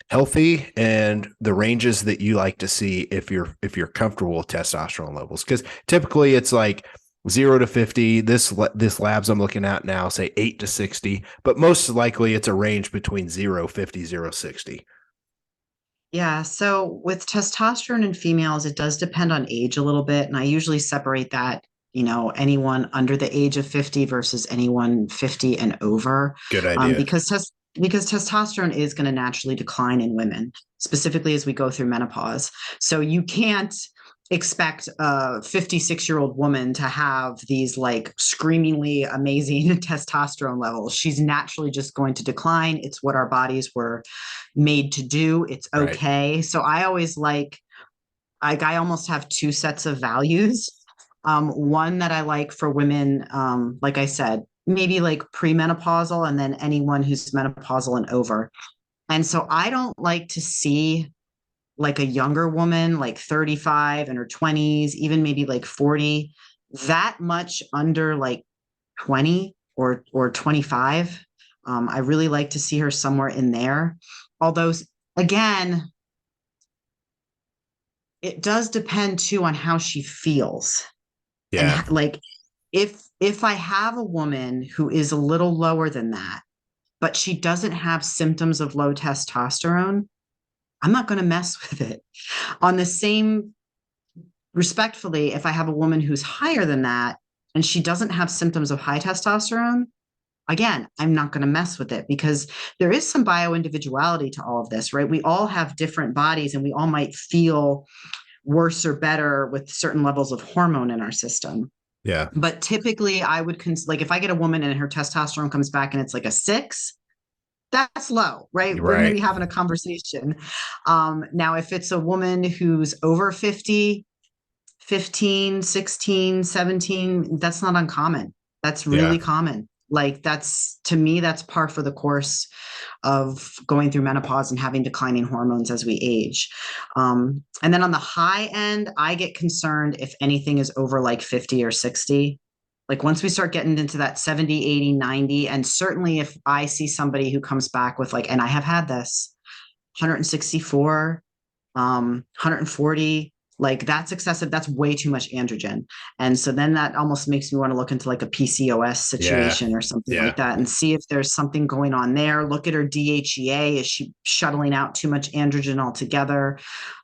healthy, and the ranges that you like to see if you're comfortable with testosterone levels? Because typically it's like 0 to 50. This labs I'm looking at now say 8 to 60, but most likely it's a range between 0, 50, 0, 60. Yeah. So with testosterone in females, it does depend on age a little bit. And I usually separate that, anyone under the age of 50 versus anyone 50 and over. Good idea. Because testosterone is going to naturally decline in women, specifically as we go through menopause. So you can't expect a 56-year-old woman to have these like screamingly amazing testosterone levels. She's naturally just going to decline. It's what our bodies were made to do. It's okay. Right. So I always I almost have two sets of values. One that I like for women, like I said, maybe like premenopausal, and then anyone who's menopausal and over. And so I don't like to see like a younger woman, like 35 in her 20s, even maybe like 40, that much under like 20 or 25. I really like to see her somewhere in there. Although, again, it does depend too on how she feels. Yeah. And like, if I have a woman who is a little lower than that, but she doesn't have symptoms of low testosterone, I'm not going to mess with it. On the same, respectfully, if I have a woman who's higher than that and she doesn't have symptoms of high testosterone, again, I'm not going to mess with it, because there is some bio-individuality to all of this, right? We all have different bodies and we all might feel worse or better with certain levels of hormone in our system. Yeah. But typically I would like if I get a woman and her testosterone comes back and it's like a 6, that's low, right? We're going to be having a conversation. Now, if it's a woman who's over 50, 15, 16, 17, that's not uncommon. That's really common. Like to me, that's par for the course of going through menopause and having declining hormones as we age. And then on the high end, I get concerned if anything is over like 50 or 60. Like once we start getting into that 70, 80, 90, and certainly if I see somebody who comes back with like, and I have had this 164, 140, like that's excessive. That's way too much androgen. And so then that almost makes me want to look into like a PCOS situation or something like that and see if there's something going on there. Look at her DHEA. Is she shuttling out too much androgen altogether?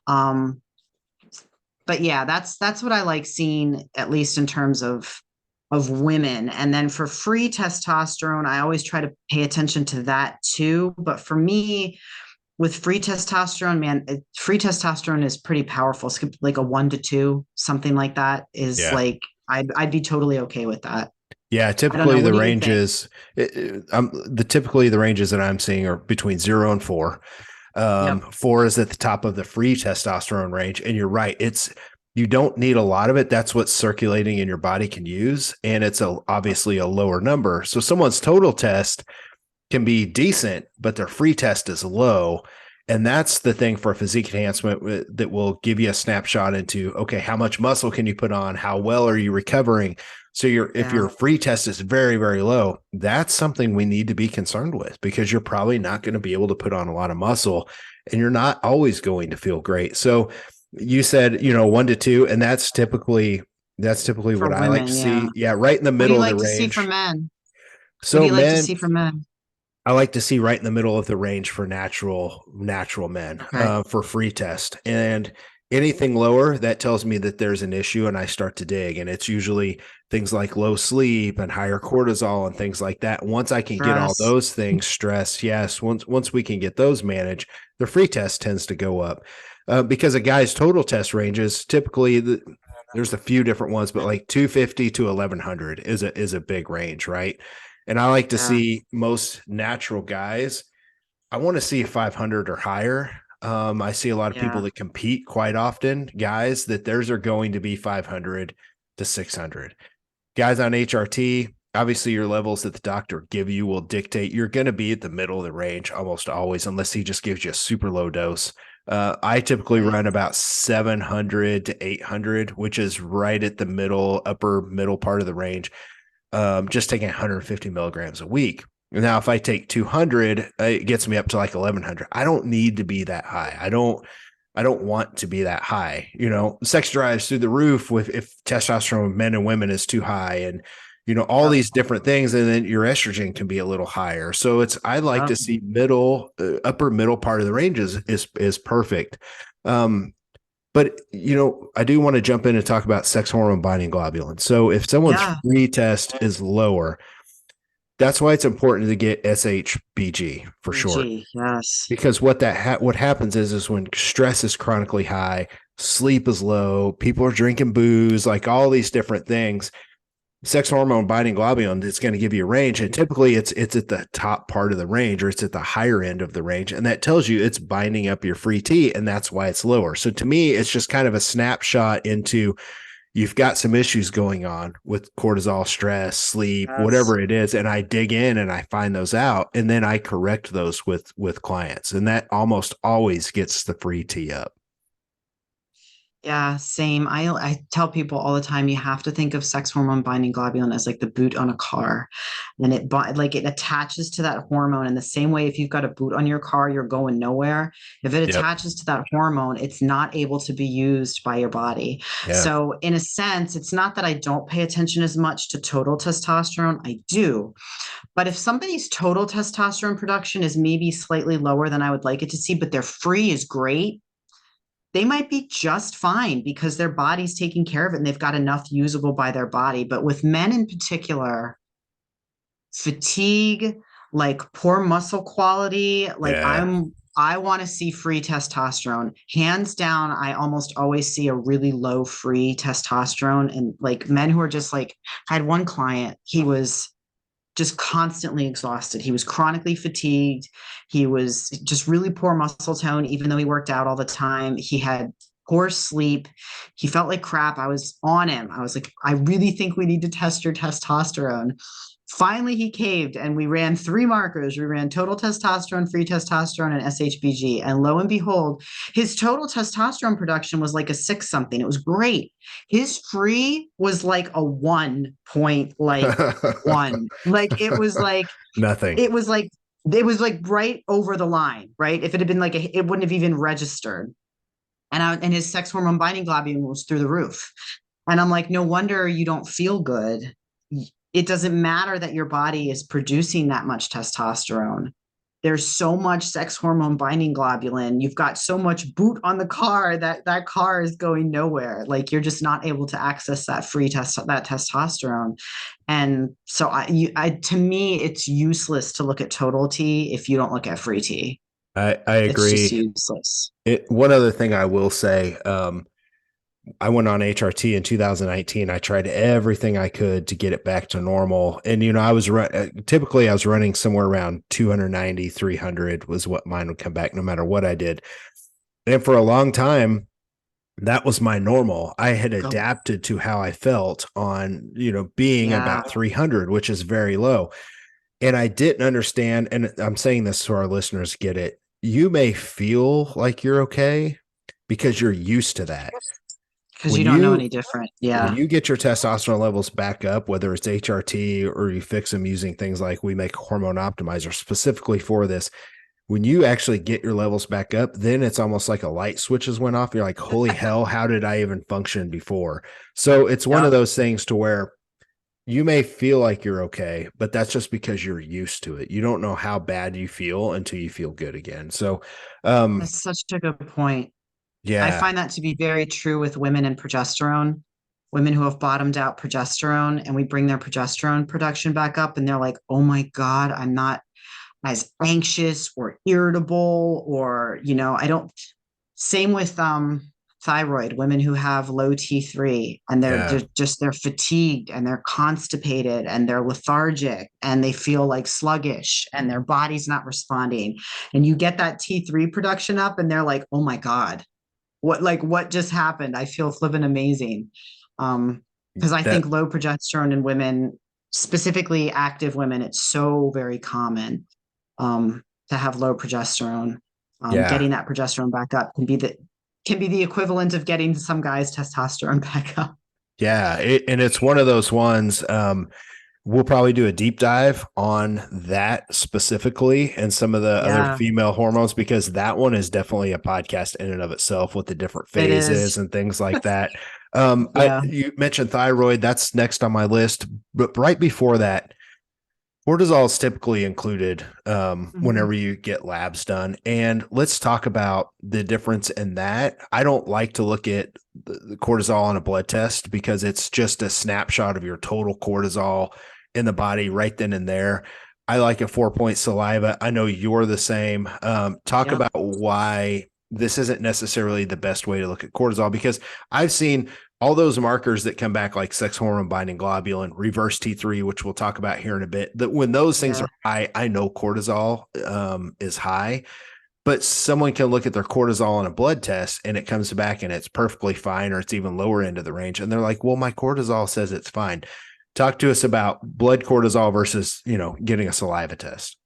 But yeah, that's what I like seeing, at least in terms of women. And then for free testosterone, I always try to pay attention to that too. But for me, with free testosterone, man, free testosterone is pretty powerful. It's like a 1 to 2, something like that is like, I'd be totally okay with that. Yeah, typically the ranges, typically the ranges that I'm seeing are between 0 and 4. 4 is at the top of the free testosterone range. And you're right. You don't need a lot of it. That's what circulating in your body can use. And it's obviously a lower number. So someone's total test can be decent, but their free test is low. And that's the thing for physique enhancement that will give you a snapshot into, okay, how much muscle can you put on? How well are you recovering? So if your free test is very, very low, that's something we need to be concerned with, because you're probably not going to be able to put on a lot of muscle and you're not always going to feel great. So you said, 1 to 2, and that's typically what women, I like to see. Yeah. Right in the middle of the range. What do you like to see for men? So what do you like to see for men? I like to see right in the middle of the range for natural men, for free test. And anything lower, that tells me that there's an issue, and I start to dig. And it's usually things like low sleep and higher cortisol and things like that. Once I can get all those things, stress, yes. Once we can get those managed, the free test tends to go up. Because a guy's total test ranges, typically there's a few different ones, but like 250 to 1100 is a big range, right? And I like to see most natural guys, I want to see 500 or higher. I see a lot of people that compete quite often, guys, that theirs are going to be 500 to 600. Guys on HRT, obviously your levels that the doctor give you will dictate you're going to be at the middle of the range almost always, unless he just gives you a super low dose. I typically run about 700 to 800, which is right at the upper middle part of the range. Just taking 150 milligrams a week. Now, if I take 200, it gets me up to like 1100. I don't need to be that high. I don't I don't want to be that high. Sex drives through the roof if testosterone of men and women is too high, and all these different things, and then your estrogen can be a little higher. So I like to see upper middle part of the range is perfect. But I do want to jump in and talk about sex hormone binding globulin. So if someone's free test is lower, that's why it's important to get SHBG for short. Yes. Because what happens is when stress is chronically high, sleep is low, people are drinking booze, like all these different things. Sex hormone binding globulin, it's going to give you a range, and typically it's at the top part of the range, or it's at the higher end of the range, and that tells you it's binding up your free T, and that's why it's lower. So to me, it's just kind of a snapshot into you've got some issues going on with cortisol, stress, sleep, whatever it is, and I dig in and I find those out, and then I correct those with clients, and that almost always gets the free T up. Yeah, same. I tell people all the time, you have to think of sex hormone binding globulin as like the boot on a car, and it attaches to that hormone in the same way. If you've got a boot on your car, you're going nowhere. If it attaches to that hormone, it's not able to be used by your body. Yeah. So in a sense, it's not that I don't pay attention as much to total testosterone. I do. But if somebody's total testosterone production is maybe slightly lower than I would like it to see, but their free is great, they might be just fine because their body's taking care of it and they've got enough usable by their body. But with men in particular, fatigue, like poor muscle quality, I want to see free testosterone. Hands down, I almost always see a really low free testosterone. And like men who are just like, I had one client, he was just constantly exhausted. He was chronically fatigued. He was just really poor muscle tone, even though he worked out all the time. He had poor sleep. He felt like crap. I was on him. I was like, I really think we need to test your testosterone. Finally, he caved, and we ran 3 markers. We ran total testosterone, free testosterone, and SHBG. And lo and behold, his total testosterone production was like a 6 something. It was great. His free was like a 1 point, like 1. Like it was like nothing. It was like right over the line, right? If it had been like it wouldn't have even registered. And his sex hormone binding globulin was through the roof. And I'm like, no wonder you don't feel good. It doesn't matter that your body is producing that much testosterone. There's so much sex hormone binding globulin. You've got so much boot on the car that car is going nowhere. Like you're just not able to access that that testosterone. And so to me, it's useless to look at total T if you don't look at free T. I agree. It's just useless. One other thing I will say, I went on HRT in 2019. I tried everything I could to get it back to normal. And, I was typically I was running somewhere around 290, 300 was what mine would come back no matter what I did. And for a long time, that was my normal. I had adapted to how I felt on, being about 300, which is very low. And I didn't understand. And I'm saying this so our listeners get it. You may feel like you're okay because you're used to that. Because you don't know any different. Yeah. When you get your testosterone levels back up, whether it's HRT or you fix them using things like we make hormone optimizer specifically for this, when you actually get your levels back up, then it's almost like a light switches went off. You're like, holy hell, how did I even function before? So it's one of those things to where you may feel like you're okay, but that's just because you're used to it. You don't know how bad you feel until you feel good again. So that's such a good point. Yeah. I find that to be very true with women and progesterone, women who have bottomed out progesterone, and we bring their progesterone production back up and they're like, oh my God, I'm not as anxious or irritable or, same with thyroid, women who have low T3 and they're fatigued and they're constipated and they're lethargic and they feel like sluggish and their body's not responding. And you get that T3 production up and they're like, oh my God. What just happened? I feel flipping amazing. Because I think low progesterone in women, specifically active women, it's so very common to have low progesterone. Getting that progesterone back up can be the equivalent of getting some guys' testosterone back up. Yeah. And it's one of those ones, We'll probably do a deep dive on that specifically and some of the other Yeah, female hormones, because that one is definitely a podcast in and of itself with the different it phases is. and things like that. Yeah. You mentioned thyroid. That's next on my list. But right before that, cortisol is typically included Mhm. whenever you get labs done. And let's talk about the difference in that. I don't like to look at the cortisol on a blood test because it's just a snapshot of your total cortisol in the body right then and there. I like a 4-point saliva. I know you're the same. Talk Yep. about why this isn't necessarily the best way to look at cortisol, because I've seen all those markers that come back, like sex hormone binding globulin, reverse T3, which we'll talk about here in a bit, that when those things Yeah. are high, I know cortisol is high, but someone can look at their cortisol on a blood test and it comes back and it's perfectly fine, or it's even lower end of the range. And they're like, well, my cortisol says it's fine. Talk to us about blood cortisol versus, getting a saliva test.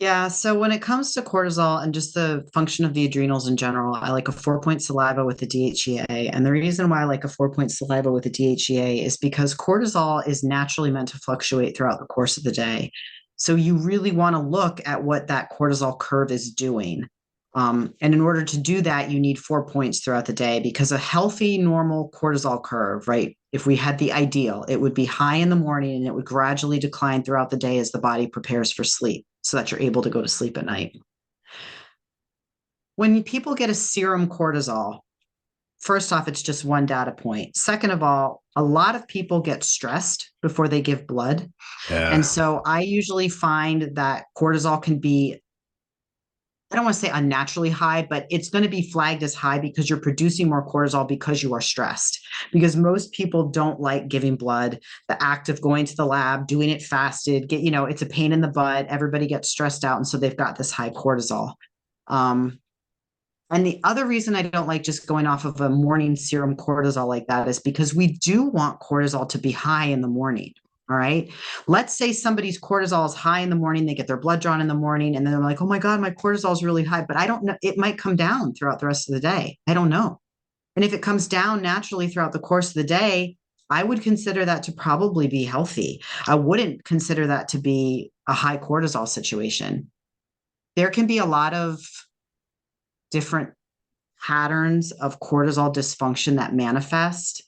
Yeah. So when it comes to cortisol and just the function of the adrenals in general, I like a 4-point saliva with the DHEA. And the reason why I like a 4-point saliva with the DHEA is because cortisol is naturally meant to fluctuate throughout the course of the day. So you really want to look at what that cortisol curve is doing. And in order to do that, you need 4 points throughout the day, because a healthy, normal cortisol curve, right? If we had the ideal, it would be high in the morning and it would gradually decline throughout the day as the body prepares for sleep so that you're able to go to sleep at night. When people get a serum cortisol, first off, it's just one data point. Second of all, a lot of people get stressed before they give blood. And Yeah. so I usually find that cortisol can be, I don't want to say unnaturally high, but it's going to be flagged as high because you're producing more cortisol because you are stressed. Because most people don't like giving blood, the act of going to the lab, doing it fasted, it's a pain in the butt. Everybody gets stressed out. And so they've got this high cortisol. Um, and the other reason I don't like just going off of a morning serum cortisol like that is because we do want cortisol to be high in the morning. All right. Let's say somebody's cortisol is high in the morning, they get their blood drawn in the morning, and then they're like, oh my God, my cortisol is really high. But I don't know. It might come down throughout the rest of the day. I don't know. And if it comes down naturally throughout the course of the day, I would consider that to probably be healthy. I wouldn't consider that to be a high cortisol situation. There can be a lot of different patterns of cortisol dysfunction that manifest,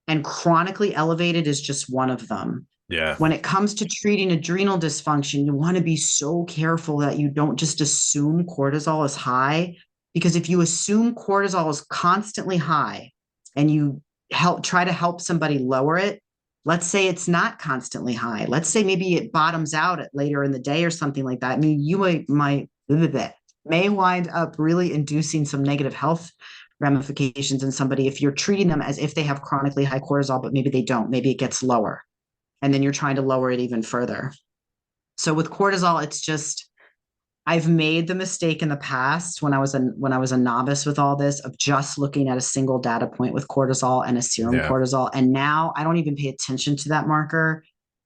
and chronically elevated is just one of them. Yeah. When it comes to treating adrenal dysfunction, you want to be so careful that you don't just assume cortisol is high, because if you assume cortisol is constantly high and you try to help somebody lower it, let's say it's not constantly high. Let's say maybe it bottoms out at later in the day or something like that. I mean, you may wind up really inducing some negative health ramifications in somebody if you're treating them as if they have chronically high cortisol, but maybe they don't. Maybe it gets lower, and then you're trying to lower it even further. So with cortisol, it's just, I've made the mistake in the past when I was a novice with all this, of just looking at a single data point with cortisol and a serum Yeah. cortisol, and now I don't even pay attention to that marker.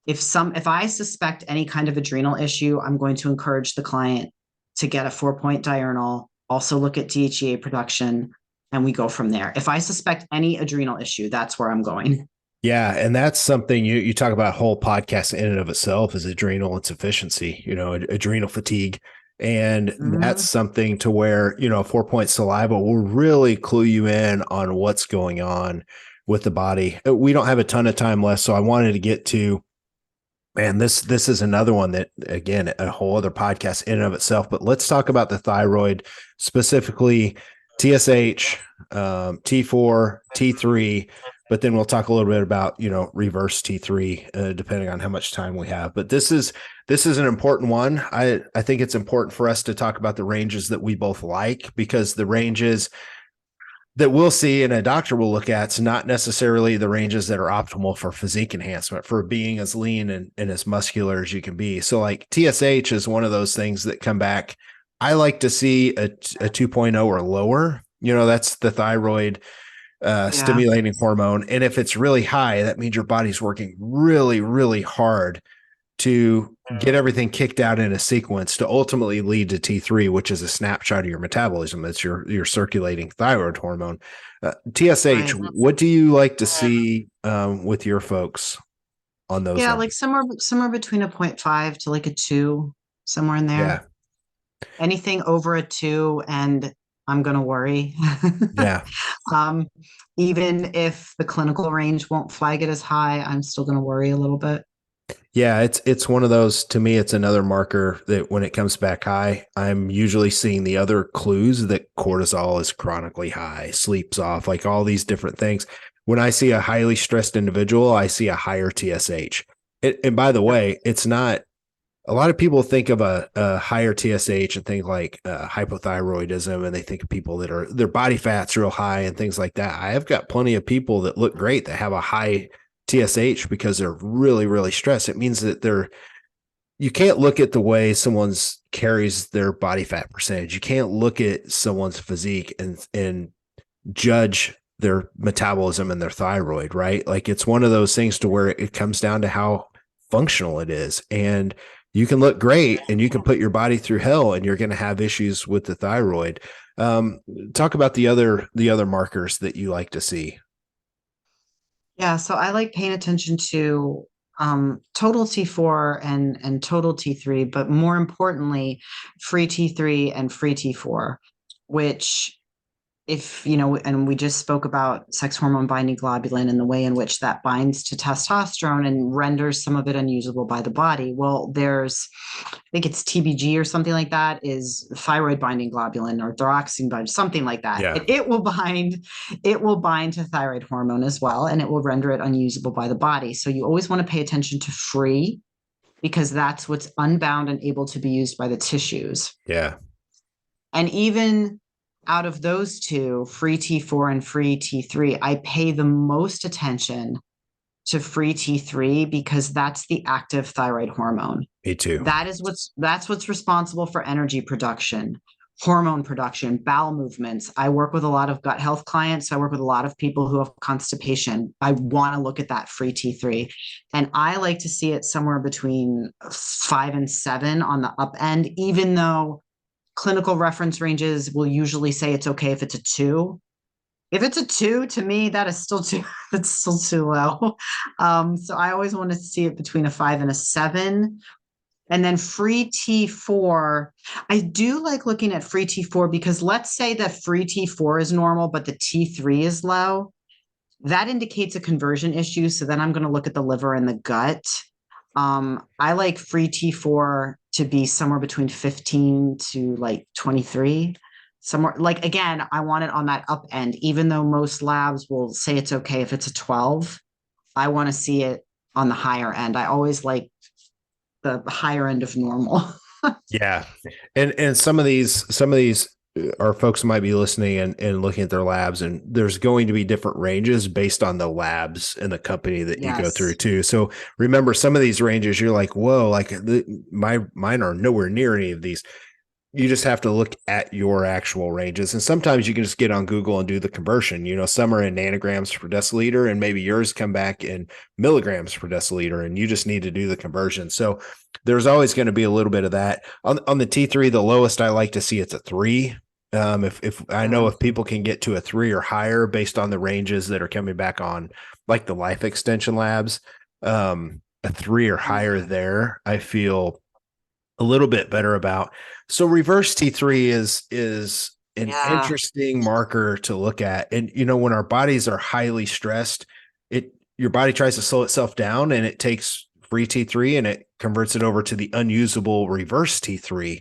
If I suspect any kind of adrenal issue, I'm going to encourage the client to get a 4-point diurnal, also look at DHEA production, and we go from there. If I suspect any adrenal issue, that's where I'm going. Yeah, and that's something you talk about. Whole podcast in and of itself is adrenal insufficiency, adrenal fatigue. And that's Mhm. something to where, a 4-point saliva will really clue you in on what's going on with the body. We don't have a ton of time left, so I wanted to get to, man, this is another one that, again, a whole other podcast in and of itself. But let's talk about the thyroid, specifically TSH, T4, T3. But then we'll talk a little bit about, reverse T3, depending on how much time we have. But this is an important one. I think it's important for us to talk about the ranges that we both like, because the ranges that we'll see and a doctor will look at, it's not necessarily the ranges that are optimal for physique enhancement, for being as lean and as muscular as you can be. So like TSH is one of those things that come back. I like to see a 2.0 or lower. That's the thyroid Yeah. stimulating hormone. And if it's really high, that means your body's working really, really hard to get everything kicked out in a sequence to ultimately lead to T3, which is a snapshot of your metabolism. That's your circulating thyroid hormone. TSH, Right. what do you like to see with your folks? on those Yeah, numbers. like somewhere between a 0.5 to like a 2, somewhere in Yeah. there. Anything over a 2 and I'm going to worry. Yeah. um, Even if the clinical range won't flag it as high, I'm still going to worry a little bit. Yeah, it's one of those, to me, it's another marker that when it comes back high, I'm usually seeing the other clues that cortisol is chronically high, sleeps off, like all these different things. When I see a highly stressed individual, I see a higher TSH. And by the Yep. way, it's not a lot of people think of a higher TSH and think like hypothyroidism, and they think of people that are their body fat's real high and things like that. I have got plenty of people that look great that have a high TSH because they're really, really stressed. It means that you can't look at the way someone's carries their body fat percentage. You can't look at someone's physique and judge their metabolism and their thyroid, right? Like it's one of those things to where it comes down to how functional it is. And you can look great and you can put your body through hell and you're going to have issues with the thyroid. Talk about the other markers that you like to see. Yeah, so I like paying attention to total T4 and total T3, but more importantly, free T3 and free T4, which if you know, and we just spoke about sex hormone binding globulin and the way in which that binds to testosterone and renders some of it unusable by the body. Well, I think it's TBG or something like that, is thyroid binding globulin or thyroxine bind, something like that. Yeah. It will bind to thyroid hormone as well, and it will render it unusable by the body. So you always want to pay attention to free because that's what's unbound and able to be used by the tissues. Yeah. And even out of those two, free T4 and free T3, I pay the most attention to free T3 because that's the active thyroid hormone. Me too. That's what's responsible for energy production, hormone production, bowel movements. I work with a lot of gut health clients. I work with a lot of people who have constipation. I want to look at that free T3. And I like to see it somewhere between 5 and 7 on the up end, even though clinical reference ranges will usually say it's okay if it's a 2. If it's a 2, to me, that is still too, that's still too low. So I always want to see it between a 5 and a 7. And then free T4, I do like looking at free T4 because let's say that free T4 is normal, but the T3 is low. That indicates a conversion issue. So then I'm going to look at the liver and the gut. I like free T4 to be somewhere between 15 to like 23. Somewhere like, again, I want it on that up end, even though most labs will say it's okay if it's a 12. I want to see it on the higher end. I always like the higher end of normal. Yeah. And some of these our folks might be listening and looking at their labs, and there's going to be different ranges based on the labs and the company that you go through Yes. too. So remember, some of these ranges, you're like, whoa, like mine are nowhere near any of these. You just have to look at your actual ranges. And sometimes you can just get on Google and do the conversion. Some are in nanograms per deciliter, and maybe yours come back in milligrams per deciliter, and you just need to do the conversion. So there's always going to be a little bit of that. On the T3, the lowest I like to see it's a 3. If I know if people can get to a 3 or higher based on the ranges that are coming back on, like the life extension labs, a 3 or higher there, I feel a little bit better about. So reverse T3 is an Yeah. interesting marker to look at. And when our bodies are highly stressed, your body tries to slow itself down, and it takes free T3 and it converts it over to the unusable reverse T3.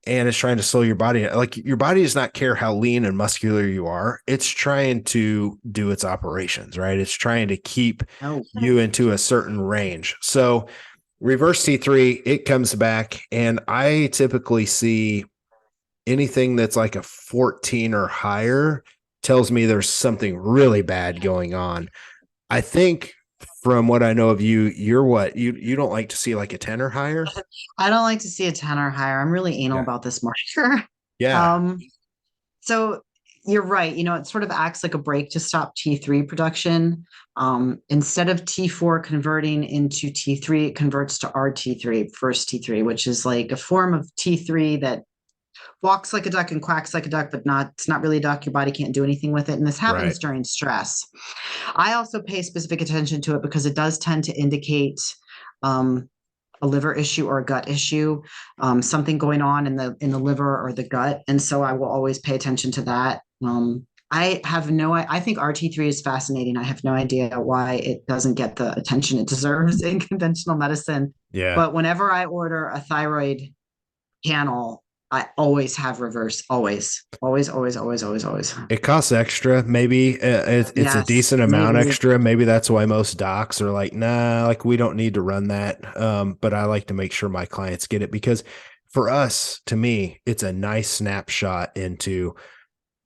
And it's trying to slow your body. Like, your body does not care how lean and muscular you are. It's trying to do its operations, right? It's trying to keep Oh, you into a certain range. So reverse T3, it comes back, and I typically see anything that's like a 14 or higher tells me there's something really bad going on. I think from what I know of you, you're what? You don't like to see like a 10 or higher? I don't like to see a 10 or higher. I'm really anal Yeah. about this marker. Yeah. Um, so you're right. It sort of acts like a brake to stop T3 production. Instead of T4 converting into T3, it converts to RT3, first T3, which is like a form of T3 that walks like a duck and quacks like a duck, but it's not really a duck. Your body can't do anything with it. And this happens Right. during stress. I also pay specific attention to it because it does tend to indicate a liver issue or a gut issue, something going on in the liver or the gut. And so I will always pay attention to that. I think RT3 is fascinating. I have no idea why it doesn't get the attention it deserves in conventional medicine. Yeah. But whenever I order a thyroid panel, I always have reverse, always, always, always, always, always, always. It costs extra. Maybe it's a Yes, decent amount maybe. extra. Maybe that's why most docs are like, nah, like we don't need to run that. But I like to make sure my clients get it because for us, to me, it's a nice snapshot into,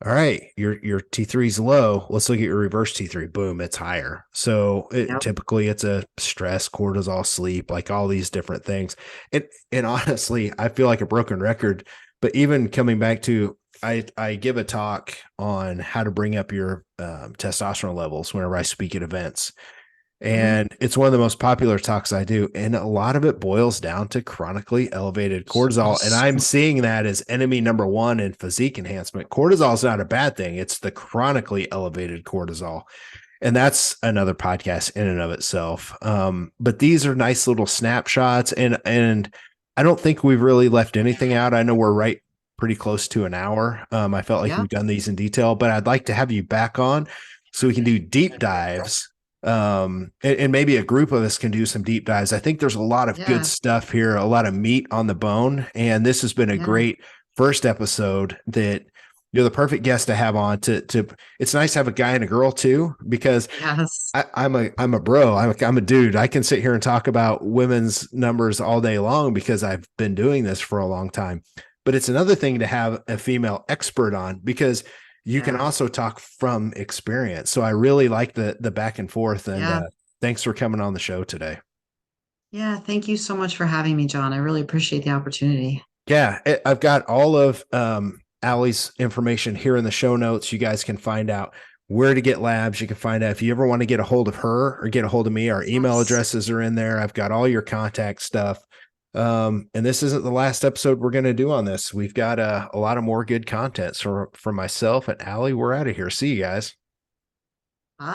all right, your T3 is low. Let's look at your reverse T3. Boom, it's higher. So Yep. typically it's a stress, cortisol, sleep, like all these different things. And honestly, I feel like a broken record, but even coming back to, I give a talk on how to bring up your testosterone levels whenever I speak at events. And it's one of the most popular talks I do. And a lot of it boils down to chronically elevated cortisol. And I'm seeing that as enemy number one in physique enhancement. Cortisol is not a bad thing. It's the chronically elevated cortisol. And that's another podcast in and of itself. But these are nice little snapshots. And I don't think we've really left anything out. I know we're right pretty close to an hour. I felt like we've done these in detail, but I'd like to have you back on so we can do deep dives. And maybe a group of us can do some deep dives. I think there's a lot of good stuff here, a lot of meat on the bone. And this has been a great first episode that you're the perfect guest to have on to it's nice to have a guy and a girl too, because I'm a bro. I'm a dude. I can sit here and talk about women's numbers all day long because I've been doing this for a long time. But it's another thing to have a female expert on because you can also talk from experience. So I really like the back and forth, and thanks for coming on the show today. Yeah. Thank you so much for having me, John. I really appreciate the opportunity. Yeah. I've got all of Allie's information here in the show notes. You guys can find out where to get labs. You can find out if you ever want to get a hold of her or get a hold of me. Our email addresses are in there. I've got all your contact stuff. And this isn't the last episode we're going to do on this. We've got a lot of more good content. So for myself and Allie, we're out of here. See you guys.